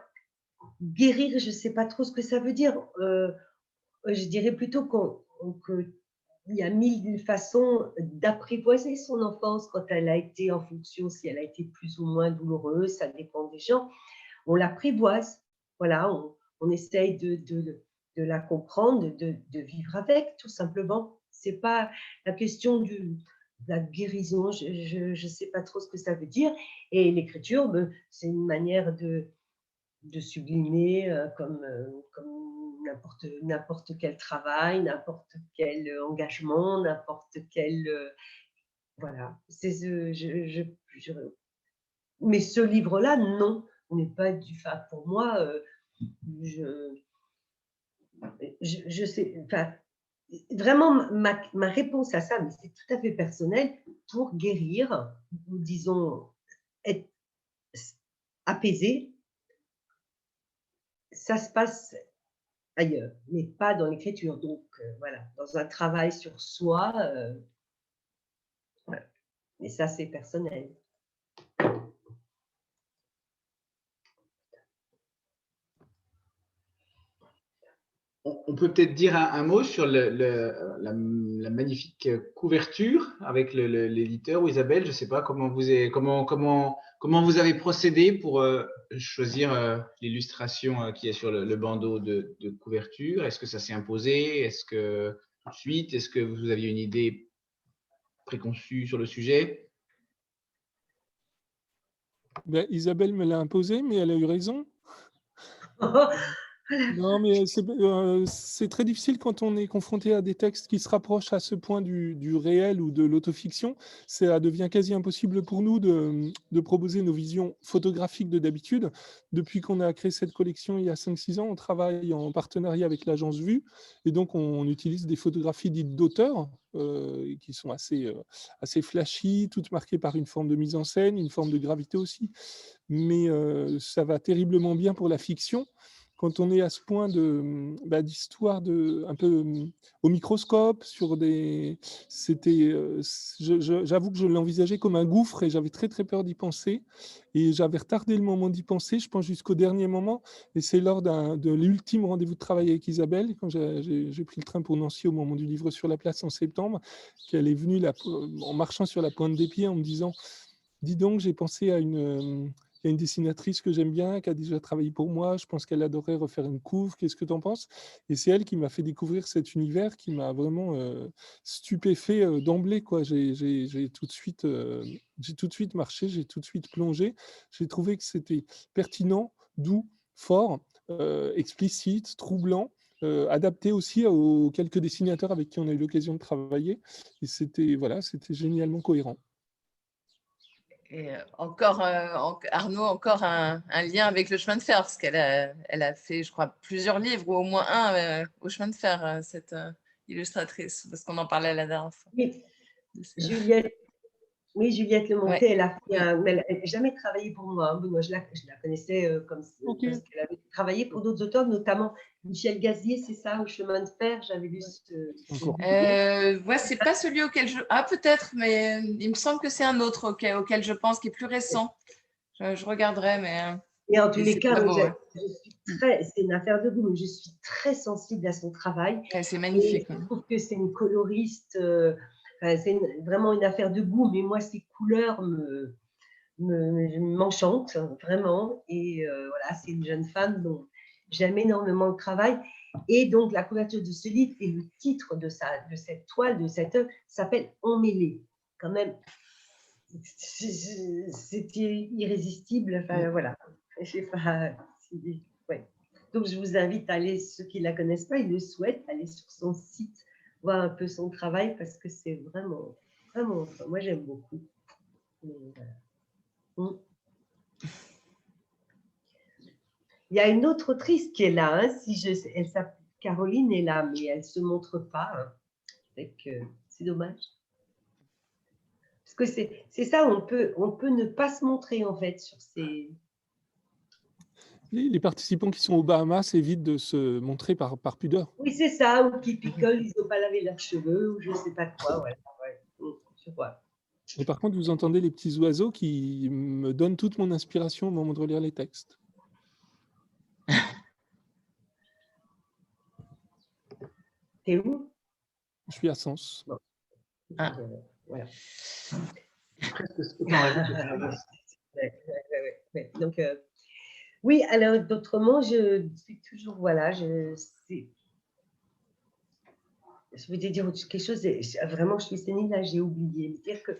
guérir, je sais pas trop ce que ça veut dire. Je dirais plutôt qu'il y a mille façons d'apprivoiser son enfance quand elle a été, en fonction si elle a été plus ou moins douloureuse, ça dépend des gens. On l'apprivoise, voilà, on essaye de la comprendre, de vivre avec, tout simplement. C'est pas la question de la guérison, je ne sais pas trop ce que ça veut dire. Et l'écriture, c'est une manière de sublimer comme n'importe quel travail, n'importe quel engagement, n'importe quel… Voilà. Mais ce livre-là, non, n'est pas du. Enfin, pour moi, je sais. Enfin, vraiment, ma réponse à ça, mais c'est tout à fait personnel, pour guérir, ou disons, être apaisé, ça se passe ailleurs, mais pas dans l'écriture. Donc, voilà, dans un travail sur soi, voilà. Mais ça, c'est personnel. On peut peut-être dire un mot sur la magnifique couverture avec l'éditeur ou Isabelle. Je ne sais pas comment vous avez procédé pour choisir l'illustration qui est sur le bandeau de couverture. Est-ce que ça s'est imposé? Est-ce que tout de suite? Est-ce que vous aviez une idée préconçue sur le sujet? Ben, Isabelle me l'a imposé, mais elle a eu raison. Non, mais c'est très difficile quand on est confronté à des textes qui se rapprochent à ce point du réel ou de l'autofiction. Ça devient quasi impossible pour nous de proposer nos visions photographiques de d'habitude. Depuis qu'on a créé cette collection il y a 5-6 ans, on travaille en partenariat avec l'agence Vue, et donc on utilise des photographies dites d'auteur, qui sont assez flashy, toutes marquées par une forme de mise en scène, une forme de gravité aussi. Mais ça va terriblement bien pour la fiction. Quand on est à ce point d'histoire un peu au microscope, j'avoue que je l'envisageais comme un gouffre et j'avais très très peur d'y penser. Et j'avais retardé le moment d'y penser, je pense jusqu'au dernier moment. Et c'est lors de l'ultime rendez-vous de travail avec Isabelle, quand j'ai pris le train pour Nancy au moment du livre sur la place en septembre, qu'elle est venue en marchant sur la pointe des pieds en me disant « Dis donc, j'ai pensé à une dessinatrice que j'aime bien, qui a déjà travaillé pour moi. Je pense qu'elle adorerait refaire une couve. Qu'est-ce que tu en penses ?» Et c'est elle qui m'a fait découvrir cet univers qui m'a vraiment stupéfait d'emblée, quoi. J'ai tout de suite marché, j'ai tout de suite plongé. J'ai trouvé que c'était pertinent, doux, fort, explicite, troublant. Adapté aussi aux quelques dessinateurs avec qui on a eu l'occasion de travailler. Et c'était génialement cohérent. Et encore, Arnaud, encore un lien avec le chemin de fer, parce elle a fait, je crois, plusieurs livres, ou au moins un au chemin de fer, cette illustratrice, parce qu'on en parlait la dernière fois. Oui, Juliette Lemonté, elle a fait mais elle n'a jamais travaillé pour moi. Hein. Moi, je la connaissais parce qu'elle avait travaillé pour d'autres auteurs, notamment Michel Gazier, c'est ça, au chemin de fer. J'avais lu c'est pas celui auquel je. Ah, peut-être, mais il me semble que c'est un autre auquel je pense, qui est plus récent. Je regarderai, mais. Et en tous les cas, c'est une affaire de goût, mais je suis très sensible à son travail. C'est magnifique. Je trouve que c'est une coloriste. C'est vraiment une affaire de goût, mais moi, ces couleurs m'enchantent vraiment. Et voilà, c'est une jeune femme dont j'aime énormément le travail. Et donc, la couverture de ce livre et le titre de cette toile, de cette œuvre, s'appelle Emmêlé. Quand même, c'était irrésistible. Enfin, voilà. Je sais pas. Ouais. Donc, je vous invite à aller, ceux qui ne la connaissent pas, ils le souhaitent, aller sur son site, voir un peu son travail, parce que c'est vraiment, vraiment, moi j'aime beaucoup. Mais, voilà. Il y a une autre autrice qui est là, hein, elle s'appelle Caroline est là, mais elle ne se montre pas. Hein. C'est dommage. Parce que c'est ça, on peut ne pas se montrer en fait sur ces... Les participants qui sont aux Bahamas évitent de se montrer par pudeur. Oui, c'est ça, ou qui picolent, ils n'ont pas lavé leurs cheveux, ou je ne sais pas quoi. Voilà. Je vois. Et par contre, vous entendez les petits oiseaux qui me donnent toute mon inspiration au moment de relire les textes. T'es où? Je suis à Sens. Bon. Voilà. Donc, oui, alors d'autrement, je suis toujours, voilà, je vais te dire quelque chose, vraiment, je suis sénile, là, j'ai oublié. C'est-à-dire que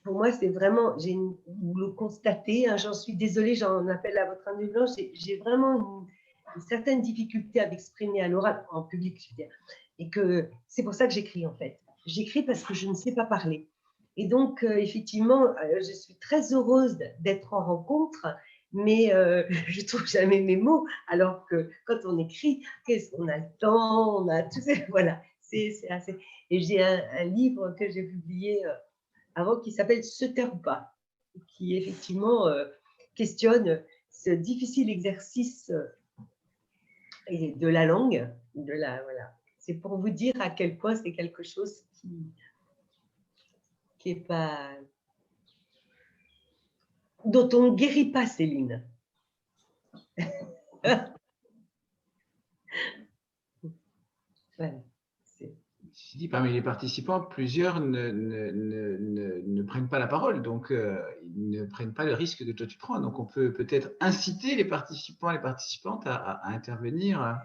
pour moi, c'est vraiment, vous le constatez, hein, j'en suis désolée, j'en appelle à votre indulgence, j'ai vraiment une certaine difficulté à m'exprimer à l'oral, en public, je veux dire, et que c'est pour ça que j'écris, en fait. J'écris parce que je ne sais pas parler. Et donc, effectivement, je suis très heureuse d'être en rencontre, mais je ne trouve jamais mes mots, alors que quand on écrit, qu'est-ce qu'on a le temps, on a tout ça, voilà. C'est assez... Et j'ai un livre que j'ai publié avant qui s'appelle « Se taire ou pas », qui effectivement questionne ce difficile exercice de la langue. Voilà. C'est pour vous dire à quel point c'est quelque chose qui est pas... dont on ne guérit pas, Céline. Voilà. Je dis, parmi les participants, plusieurs ne prennent pas la parole, donc ils ne prennent pas le risque que toi tu prends. Donc on peut peut-être inciter les participants et les participantes à intervenir.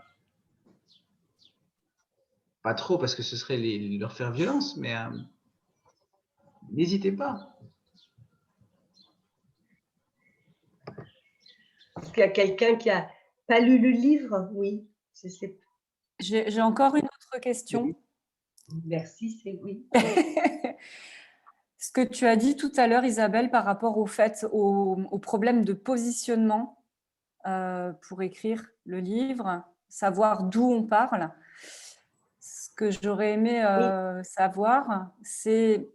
Pas trop parce que ce serait leur faire violence, mais n'hésitez pas. Est-ce qu'il y a quelqu'un qui n'a pas lu le livre? Oui, je sais. J'ai encore une autre question. Merci, c'est oui. Ce que tu as dit tout à l'heure, Isabelle, par rapport au problème de positionnement pour écrire le livre, savoir d'où on parle. Ce que j'aurais aimé savoir, c'est...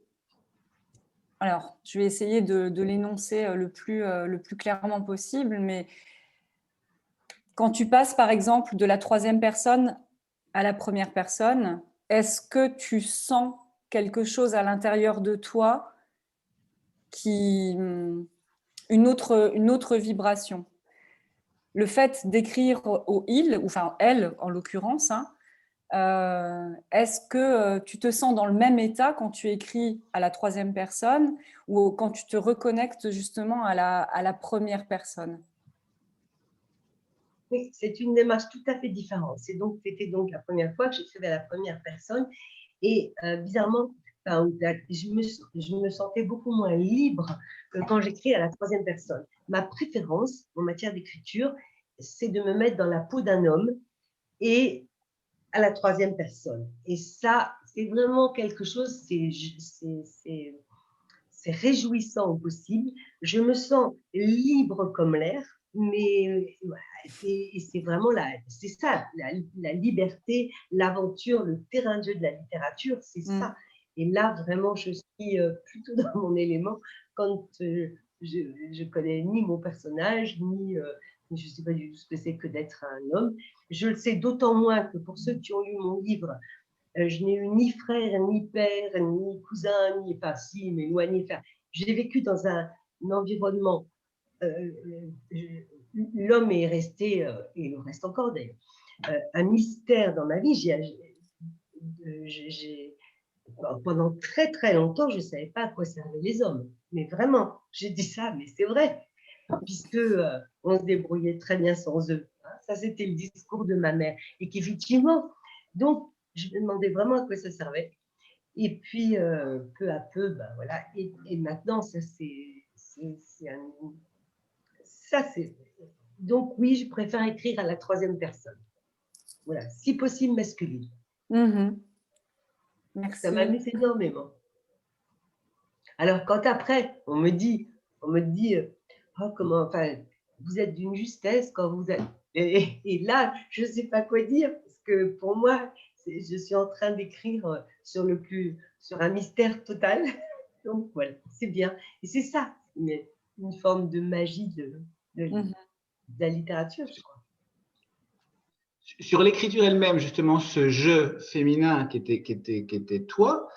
Alors, je vais essayer de l'énoncer le plus clairement possible, mais quand tu passes, par exemple, de la troisième personne à la première personne, est-ce que tu sens quelque chose à l'intérieur de toi une autre vibration? Le fait d'écrire au il, enfin elle en l'occurrence, est-ce que tu te sens dans le même état quand tu écris à la troisième personne ou quand tu te reconnectes justement à la première personne? Oui, c'est une démarche tout à fait différente. C'était donc la première fois que j'écrivais à la première personne et bizarrement, je me sentais beaucoup moins libre que quand j'écris à la troisième personne. Ma préférence en matière d'écriture, c'est de me mettre dans la peau d'un homme et à la troisième personne. Et ça, c'est vraiment quelque chose, c'est réjouissant au possible. Je me sens libre comme l'air, mais c'est vraiment c'est ça, la liberté, l'aventure, le terrain de jeu de la littérature, c'est ça. Et là, vraiment, je suis plutôt dans mon élément quand je connais ni mon personnage, ni je ne sais pas du tout ce que c'est que d'être un homme. Je le sais d'autant moins que pour ceux qui ont lu mon livre, je n'ai eu ni frère, ni père, ni cousin, ni pas si, mais éloigné. Enfin, j'ai vécu dans un environnement. L'homme est resté, et il reste encore d'ailleurs, un mystère dans ma vie. Pendant très très longtemps, je ne savais pas à quoi servaient les hommes. Mais vraiment, j'ai dit ça, mais c'est vrai, puisque on se débrouillait très bien sans eux. Hein. Ça, c'était le discours de ma mère. Et qu'effectivement, donc, je me demandais vraiment à quoi ça servait. Et puis, peu à peu, ben voilà. Et maintenant, ça, c'est un... Ça, c'est... Donc, oui, je préfère écrire à la troisième personne. Voilà, si possible, masculine. Merci. Ça m'amuse énormément. Alors, quand après, on me dit oh, comment, enfin, vous êtes d'une justesse quand vous êtes... Et là, je ne sais pas quoi dire, parce que pour moi, je suis en train d'écrire sur un mystère total. Donc voilà, c'est bien. Et c'est ça, une forme de magie de la littérature, je crois. Sur l'écriture elle-même, justement, ce jeu féminin qui était toi,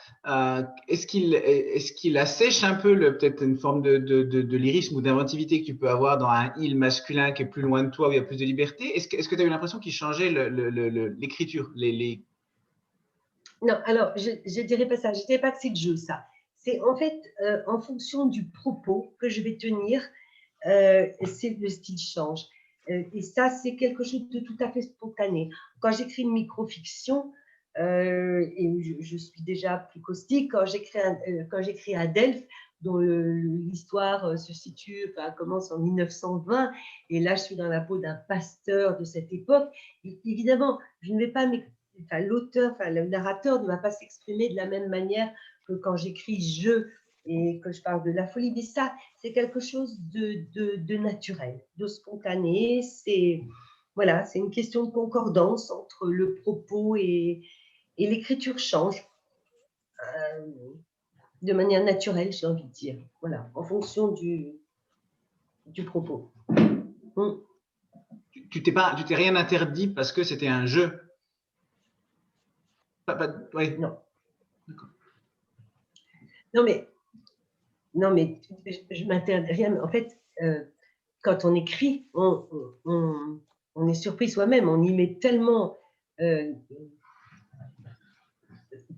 est-ce qu'il assèche un peu peut-être une forme de lyrisme ou d'inventivité que tu peux avoir dans un il masculin qui est plus loin de toi, où il y a plus de liberté? Est-ce que tu as eu l'impression qu'il changeait l'écriture, Non, alors, je ne dirais pas ça. Je ne dirais pas que c'est le jeu, ça. C'est en fait, en fonction du propos que je vais tenir, le style change. Et ça, c'est quelque chose de tout à fait spontané. Quand j'écris une microfiction, et je suis déjà plus caustique, quand j'écris à Delphes, dont l'histoire se situe, enfin, commence en 1920, et là, je suis dans la peau d'un pasteur de cette époque. Et évidemment, je ne vais pas l'auteur, le narrateur ne va pas s'exprimer de la même manière que quand j'écris « je » et que je parle de la folie. Mais ça, c'est quelque chose de naturel, de spontané. Voilà, c'est une question de concordance entre le propos et l'écriture change de manière naturelle, j'ai envie de dire. Voilà, en fonction du propos. Tu t'es rien interdit parce que c'était un jeu. Ouais. Non. Non, mais je m'interdis rien. En fait, quand on écrit, on est surpris soi-même. On y met tellement.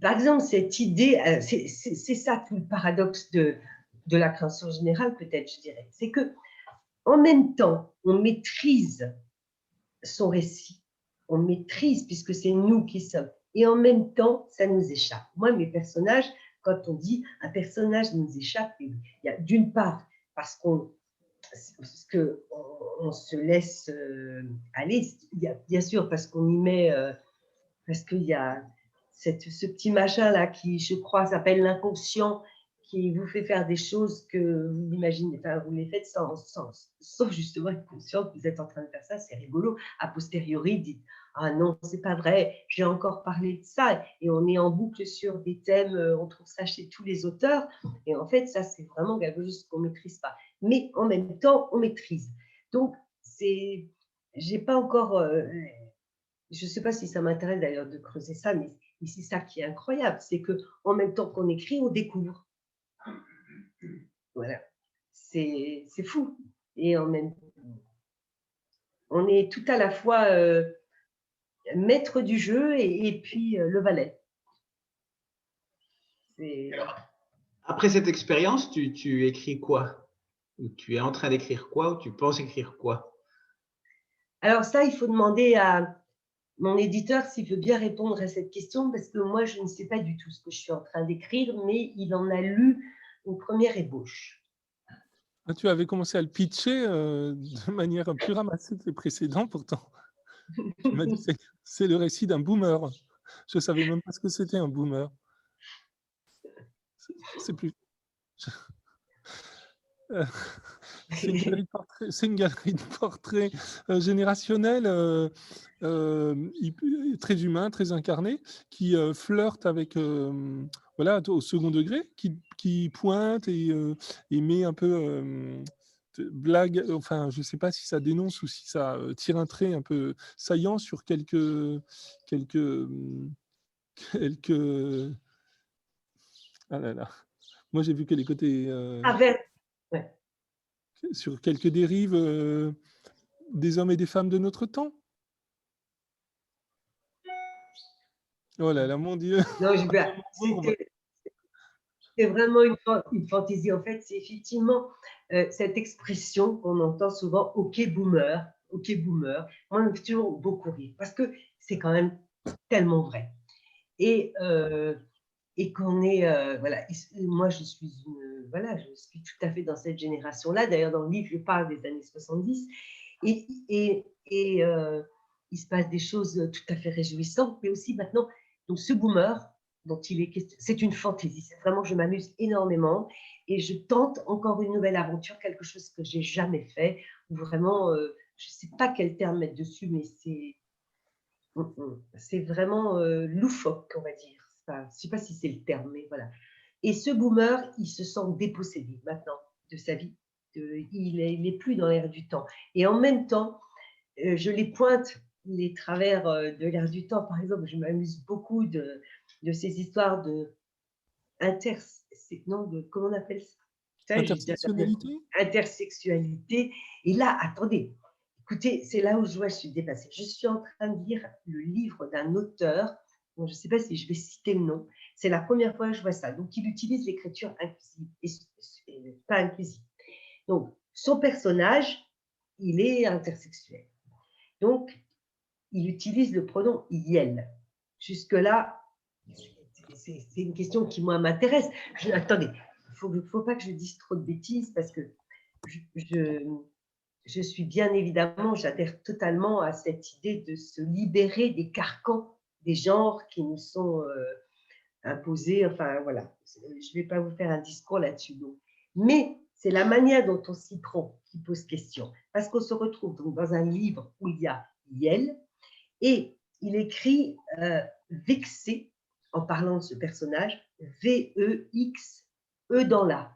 Par exemple, cette idée, c'est ça tout le paradoxe de la création générale, peut-être, je dirais. C'est que en même temps, on maîtrise son récit. On maîtrise, puisque c'est nous qui sommes. Et en même temps, ça nous échappe. Moi, mes personnages, quand on dit un personnage nous échappe, il y a d'une part, parce qu'on se laisse aller, il y a, bien sûr, parce qu'on y met, parce qu'il y a ce petit machin-là qui, je crois, s'appelle l'inconscient, qui vous fait faire des choses que vous imaginez, enfin, vous les faites sauf justement être conscient que vous êtes en train de faire ça, c'est rigolo. A posteriori, dites, ah non, c'est pas vrai, j'ai encore parlé de ça, et on est en boucle sur des thèmes, on trouve ça chez tous les auteurs, et en fait, ça, c'est vraiment quelque chose qu'on ne maîtrise pas. Mais en même temps, on maîtrise. Donc, j'ai pas encore, je ne sais pas si ça m'intéresse d'ailleurs de creuser ça, mais c'est ça qui est incroyable, c'est qu'en même temps qu'on écrit, on découvre. Voilà, c'est fou. Et en même temps, on est tout à la fois maître du jeu et puis le valet. Alors, après cette expérience, tu écris quoi? Ou tu es en train d'écrire quoi? Ou tu penses écrire quoi? Alors ça, il faut demander à mon éditeur s'il veut bien répondre à cette question, parce que moi, je ne sais pas du tout ce que je suis en train d'écrire, mais il en a lu une première ébauche. Tu avais commencé à le pitcher de manière plus ramassée que les précédents, pourtant. Tu m'as dit c'est le récit d'un boomer. Je ne savais même pas ce que c'était un boomer. C'est plus. C'est une galerie de portraits générationnels, très humains, très incarnés, qui flirtent avec, voilà, au second degré, qui pointent et met un peu blague, enfin, je ne sais pas si ça dénonce ou si ça tire un trait un peu saillant sur quelques ah là là. Moi, j'ai vu que les côtés Ouais. sur quelques dérives des hommes et des femmes de notre temps. Oh là là, mon Dieu. Non, c'est vraiment une fantaisie. En fait, c'est effectivement cette expression qu'on entend souvent, « ok boomer », « ok boomer ». Moi, ça me fait toujours beaucoup rire parce que c'est quand même tellement vrai. Et qu'on est, voilà, moi je suis tout à fait dans cette génération-là. D'ailleurs, dans le livre, je parle des années 70 et il se passe des choses tout à fait réjouissantes, mais aussi maintenant, donc ce boomer dont il est question, c'est une fantaisie, c'est vraiment, je m'amuse énormément et je tente encore une nouvelle aventure, quelque chose que j'ai jamais fait, où vraiment, je sais pas quel terme mettre dessus, mais c'est vraiment loufoque, on va dire. Enfin, je ne sais pas si c'est le terme, mais voilà. Et ce boomer, il se sent dépossédé maintenant de sa vie. Il n'est plus dans l'air du temps. Et en même temps, je les pointe, les travers de l'air du temps. Par exemple, je m'amuse beaucoup de ces histoires de comment on appelle ça? Intersectionnalité. Intersexualité. Et là, attendez, écoutez, c'est là où je suis dépassée. Je suis en train de lire le livre d'un auteur, dont je ne sais pas si je vais citer le nom. C'est la première fois que je vois ça. Donc, il utilise l'écriture inclusive et pas inclusive. Donc, son personnage, il est intersexuel. Donc, il utilise le pronom « il ». Jusque-là, c'est une question qui, moi, m'intéresse. Attendez, il ne faut pas que je dise trop de bêtises parce que je suis bien évidemment, j'adhère totalement à cette idée de se libérer des carcans des genres qui nous sont imposé. Enfin, voilà. Je ne vais pas vous faire un discours là-dessus. Mais c'est la manière dont on s'y prend qui pose question. Parce qu'on se retrouve donc dans un livre où il y a Yel et il écrit vexé en parlant de ce personnage, V-E-X-E dans la.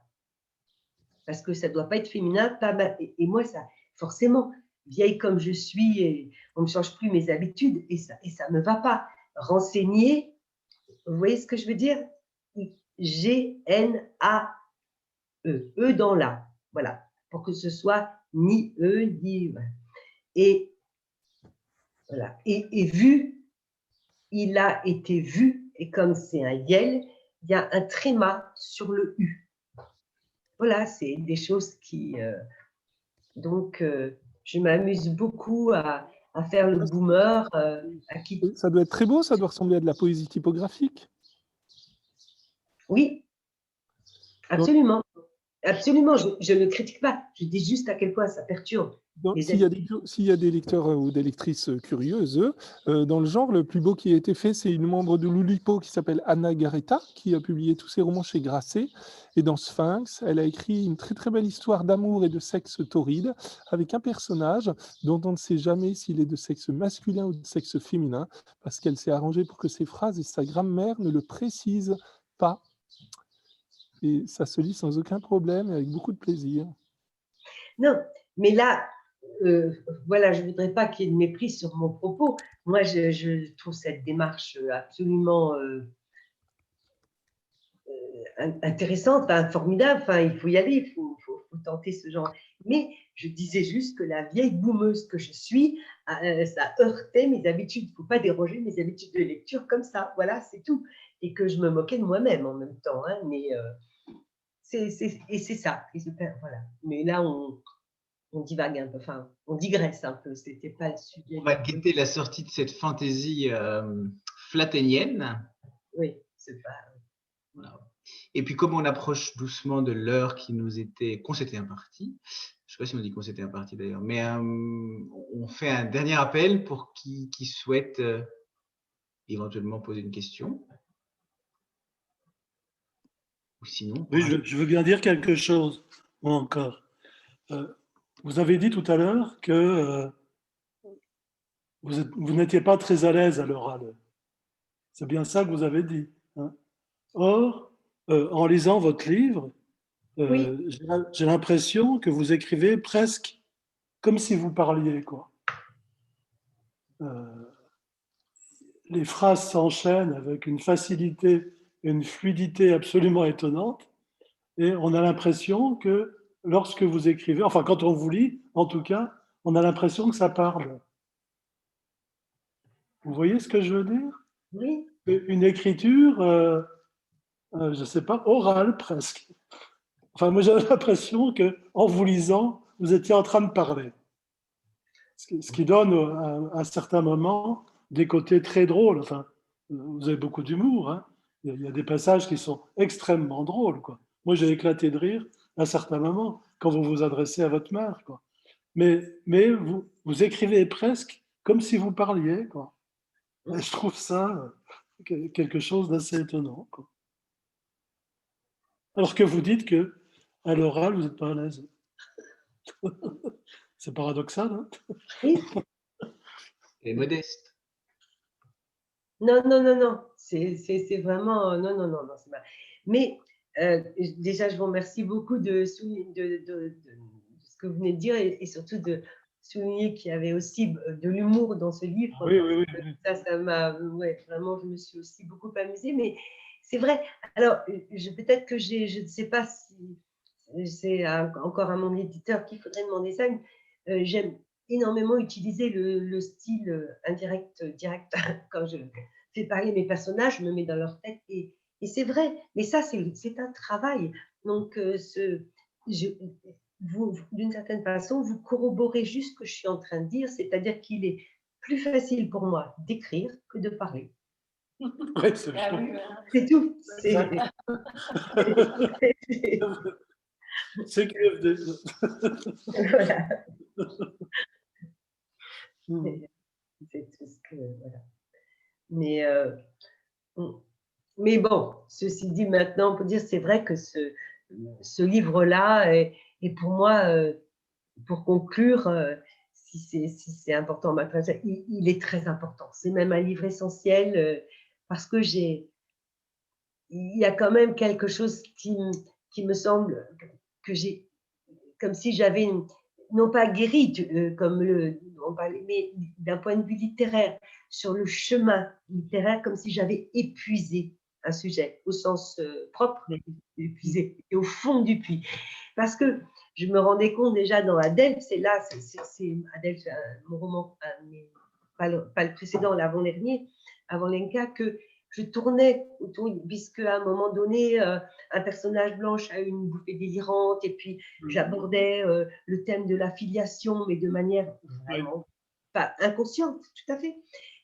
Parce que ça ne doit pas être féminin. Et moi, ça, forcément, vieille comme je suis, et on ne change plus mes habitudes et ça ne me va pas. Renseigner, vous voyez ce que je veux dire? G-N-A-E, E dans la. Voilà, pour que ce soit ni E, ni... Et voilà. Et vu, il a été vu, et comme c'est un yel, il y a un tréma sur le U. Voilà, c'est des choses qui... donc, je m'amuse beaucoup à faire le boomer. À qui... Ça doit être très beau, ça doit ressembler à de la poésie typographique. Oui, absolument. Absolument, je ne critique pas. Je dis juste à quel point ça perturbe. S'il y a des lecteurs ou des lectrices curieuses, dans le genre, le plus beau qui a été fait, c'est une membre de l'Oulipo qui s'appelle Anna Garetta, qui a publié tous ses romans chez Grasset. Et dans Sphinx, elle a écrit une très très belle histoire d'amour et de sexe torride, avec un personnage dont on ne sait jamais s'il est de sexe masculin ou de sexe féminin, parce qu'elle s'est arrangée pour que ses phrases et sa grammaire ne le précisent pas. Et ça se lit sans aucun problème et avec beaucoup de plaisir. Non, mais là, voilà, je ne voudrais pas qu'il y ait de mépris sur mon propos. Moi, je trouve cette démarche absolument intéressante, enfin, formidable. Enfin, il faut y aller, il faut tenter ce genre. Mais je disais juste que la vieille boumeuse que je suis, ça heurtait mes habitudes. Il ne faut pas déroger mes habitudes de lecture comme ça. Voilà, c'est tout. Et que je me moquais de moi-même en même temps. Hein, mais c'est ça. Voilà. Mais là, on divague un peu, enfin, on digresse un peu, c'était pas le sujet. On va guetter la sortie de cette fantaisie flaténienne. Oui, c'est pas... Voilà. Et puis, comme on approche doucement de l'heure qu'on s'était impartie, je ne sais pas si on dit qu'on s'était impartie d'ailleurs, mais on fait un dernier appel pour qui souhaite éventuellement poser une question. Ou sinon... Oui, je veux bien dire quelque chose, moi encore. Vous avez dit tout à l'heure que vous n'étiez pas très à l'aise à l'oral. C'est bien ça que vous avez dit. Hein. Or, en lisant votre livre, Oui. j'ai l'impression que vous écrivez presque comme si vous parliez, quoi. Les phrases s'enchaînent avec une facilité et une fluidité absolument étonnantes, et on a l'impression que lorsque vous écrivez, enfin quand on vous lit, en tout cas, on a l'impression que ça parle. Vous voyez ce que je veux dire? Oui. Une écriture, je ne sais pas, orale presque. Enfin, moi j'avais l'impression qu'en vous lisant, vous étiez en train de parler. Ce qui donne à certains moments des côtés très drôles. Enfin, vous avez beaucoup d'humour. Hein. Il y a des passages qui sont extrêmement drôles. Quoi. Moi, j'ai éclaté de rire à certains moments quand vous vous adressez à votre mère. Quoi. Mais vous écrivez presque comme si vous parliez. Quoi. Et je trouve ça quelque chose d'assez étonnant. Quoi. Alors que vous dites qu'à l'oral, vous n'êtes pas à l'aise. C'est paradoxal. Hein? Oui. Et modeste. Non. C'est vraiment... Non, c'est mal. Mais déjà, je vous remercie beaucoup de ce que vous venez de dire et surtout de souligner qu'il y avait aussi de l'humour dans ce livre. Oui. Ça m'a... Ouais, vraiment, je me suis aussi beaucoup amusée. Mais c'est vrai. Alors, peut-être que je ne sais pas si c'est encore à mon éditeur qu'il faudrait demander ça. J'aime énormément utiliser le style indirect, direct. Quand je fais parler mes personnages, je me mets dans leur tête. Et c'est vrai. Mais ça, c'est un travail. Donc, d'une certaine façon, vous corroborez juste ce que je suis en train de dire. C'est-à-dire qu'il est plus facile pour moi d'écrire que de parler. Ouais, c'est tout. C'est QFD. Voilà. C'est tout ce que... Voilà. Mais Mais bon, ceci dit, maintenant, on peut dire c'est vrai que ce livre-là est pour moi, pour conclure, si c'est important, il est très important. C'est même un livre essentiel parce que il y a quand même quelque chose qui me semble que j'ai, comme si j'avais, non pas guéri, comme on parlait, mais d'un point de vue littéraire, sur le chemin littéraire, comme si j'avais épuisé un sujet, au sens propre, mais épuisé, et au fond du puits. Parce que je me rendais compte déjà dans Adèle, c'est Adèle, mon roman, pas le précédent, l'avant-dernier, avant Lenka, que je tournais autour, puisque à un moment donné, un personnage blanche a eu une bouffée délirante, et puis j'abordais le thème de la filiation, mais de manière vraiment pas inconsciente, tout à fait.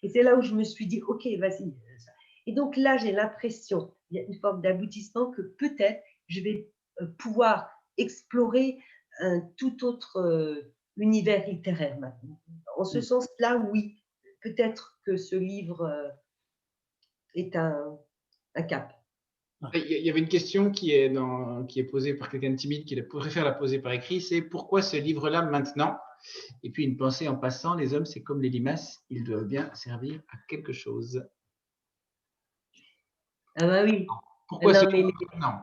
Et c'est là où je me suis dit, ok, vas-y. Et donc là, j'ai l'impression, il y a une forme d'aboutissement que peut-être je vais pouvoir explorer un tout autre univers littéraire maintenant. En ce sens-là, oui, peut-être que ce livre est un cap. Il y avait une question qui est posée par quelqu'un de timide, qui préfère la poser par écrit, c'est pourquoi ce livre-là maintenant? Et puis une pensée en passant, les hommes, c'est comme les limaces, ils doivent bien servir à quelque chose. Ah bah oui. Pourquoi ce livre maintenant?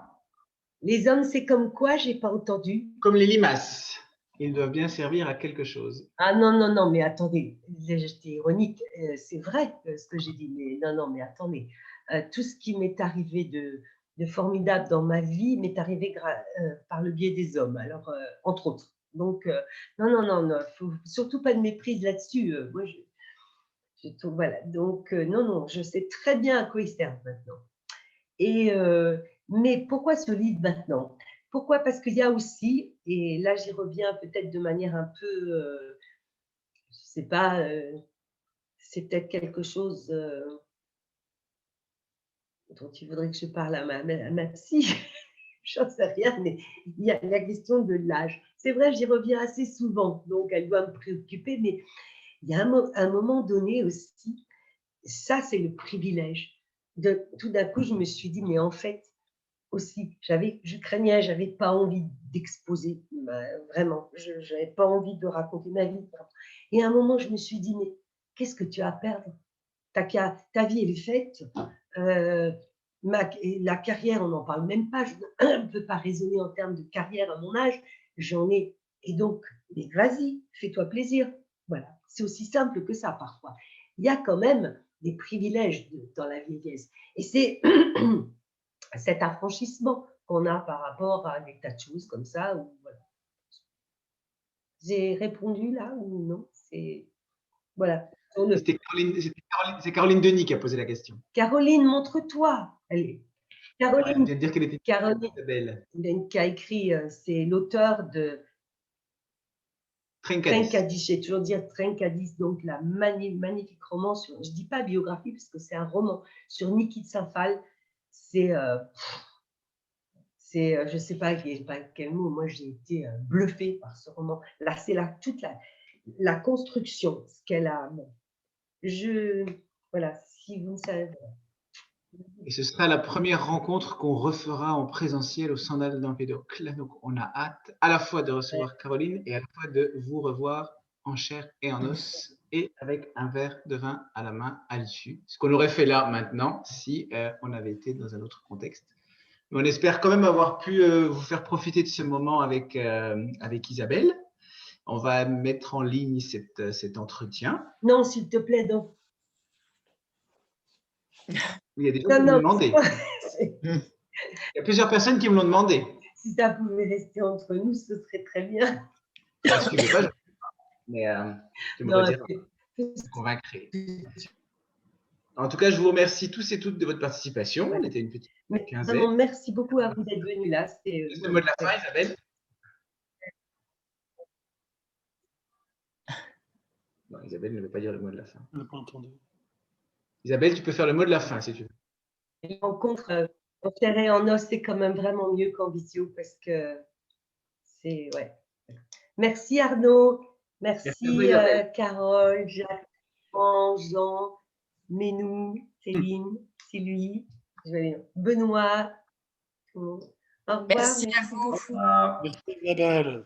Les hommes, c'est comme quoi? J'ai pas entendu. Comme les limaces, ils doivent bien servir à quelque chose. Ah non, non, non, mais attendez, j'étais ironique, c'est vrai ce que j'ai dit, mais non, non, mais attendez, tout ce qui m'est arrivé de formidable dans ma vie m'est arrivé par le biais des hommes, alors entre autres. Donc, non, non, non, non, faut surtout pas de méprise là-dessus. Moi, voilà. Donc, non, non, je sais très bien à quoi il sert maintenant. Et, mais pourquoi ce livre maintenant? Pourquoi? Parce qu'il y a aussi, et là j'y reviens peut-être de manière un peu, je sais pas, c'est peut-être quelque chose dont il faudrait que je parle à ma psy, j'en sais rien, mais il y a la question de l'âge. C'est vrai, j'y reviens assez souvent, donc elle doit me préoccuper, mais il y a un moment donné aussi, ça c'est le privilège. Tout d'un coup, je me suis dit, mais en fait, aussi, je craignais, j'avais pas envie d'exposer, vraiment, je n'avais pas envie de raconter ma vie. Et à un moment, je me suis dit, mais qu'est-ce que tu as à perdre? Ta vie, elle est faite. La carrière, on n'en parle même pas. Je ne peux pas raisonner en termes de carrière à mon âge. J'en ai. Et donc, mais vas-y, fais-toi plaisir. Voilà. C'est aussi simple que ça, parfois. Il y a quand même des privilèges dans la vieillesse. Et c'est cet affranchissement qu'on a par rapport à des tas de choses comme ça. Voilà. J'ai répondu là ou non? Voilà. C'est Caroline Denis qui a posé la question. Caroline, montre-toi. Caroline, vient de dire qu'elle était Caroline qui a écrit, c'est l'auteur de Trencadis. J'ai toujours dit Trencadis, donc la magnifique roman sur, je ne dis pas biographie parce que c'est un roman sur Niki de Saint-Phal. C'est, je ne sais pas quel mot, moi j'ai été bluffée par ce roman. Là, c'est toute la construction, ce qu'elle a. Bon. Voilà, si vous ne savez. Et ce sera la première rencontre qu'on refera en présentiel au Sandal d'Empédocle. Donc, on a hâte à la fois de recevoir Caroline et à la fois de vous revoir en chair et en os et avec un verre de vin à la main à l'issue. Ce qu'on aurait fait là maintenant si on avait été dans un autre contexte. Mais on espère quand même avoir pu vous faire profiter de ce moment avec Isabelle. On va mettre en ligne cet entretien. Non, s'il te plaît, donc. Il y a des gens qui me l'ont demandé. Il y a plusieurs personnes qui me l'ont demandé. Si ça pouvait rester entre nous, ce serait très bien. Je ne suivais pas, mais je me dire convaincre. En tout cas, je vous remercie tous et toutes de votre participation. On était une petite quinzaine. Vraiment, merci beaucoup à vous d'être venus là. Le mot de la fin, Isabelle. Non, Isabelle ne veut pas dire le mot de la fin. Je n'ai pas entendu. Isabelle, tu peux faire le mot de la fin si tu veux. Les rencontres en chair et en os, c'est quand même vraiment mieux qu'en visio parce que c'est. Ouais. Merci Arnaud. Merci Carole, Jacques, Jean, Ménou, Céline, Sylvie. Benoît. Au revoir. Merci à vous. Merci Isabelle.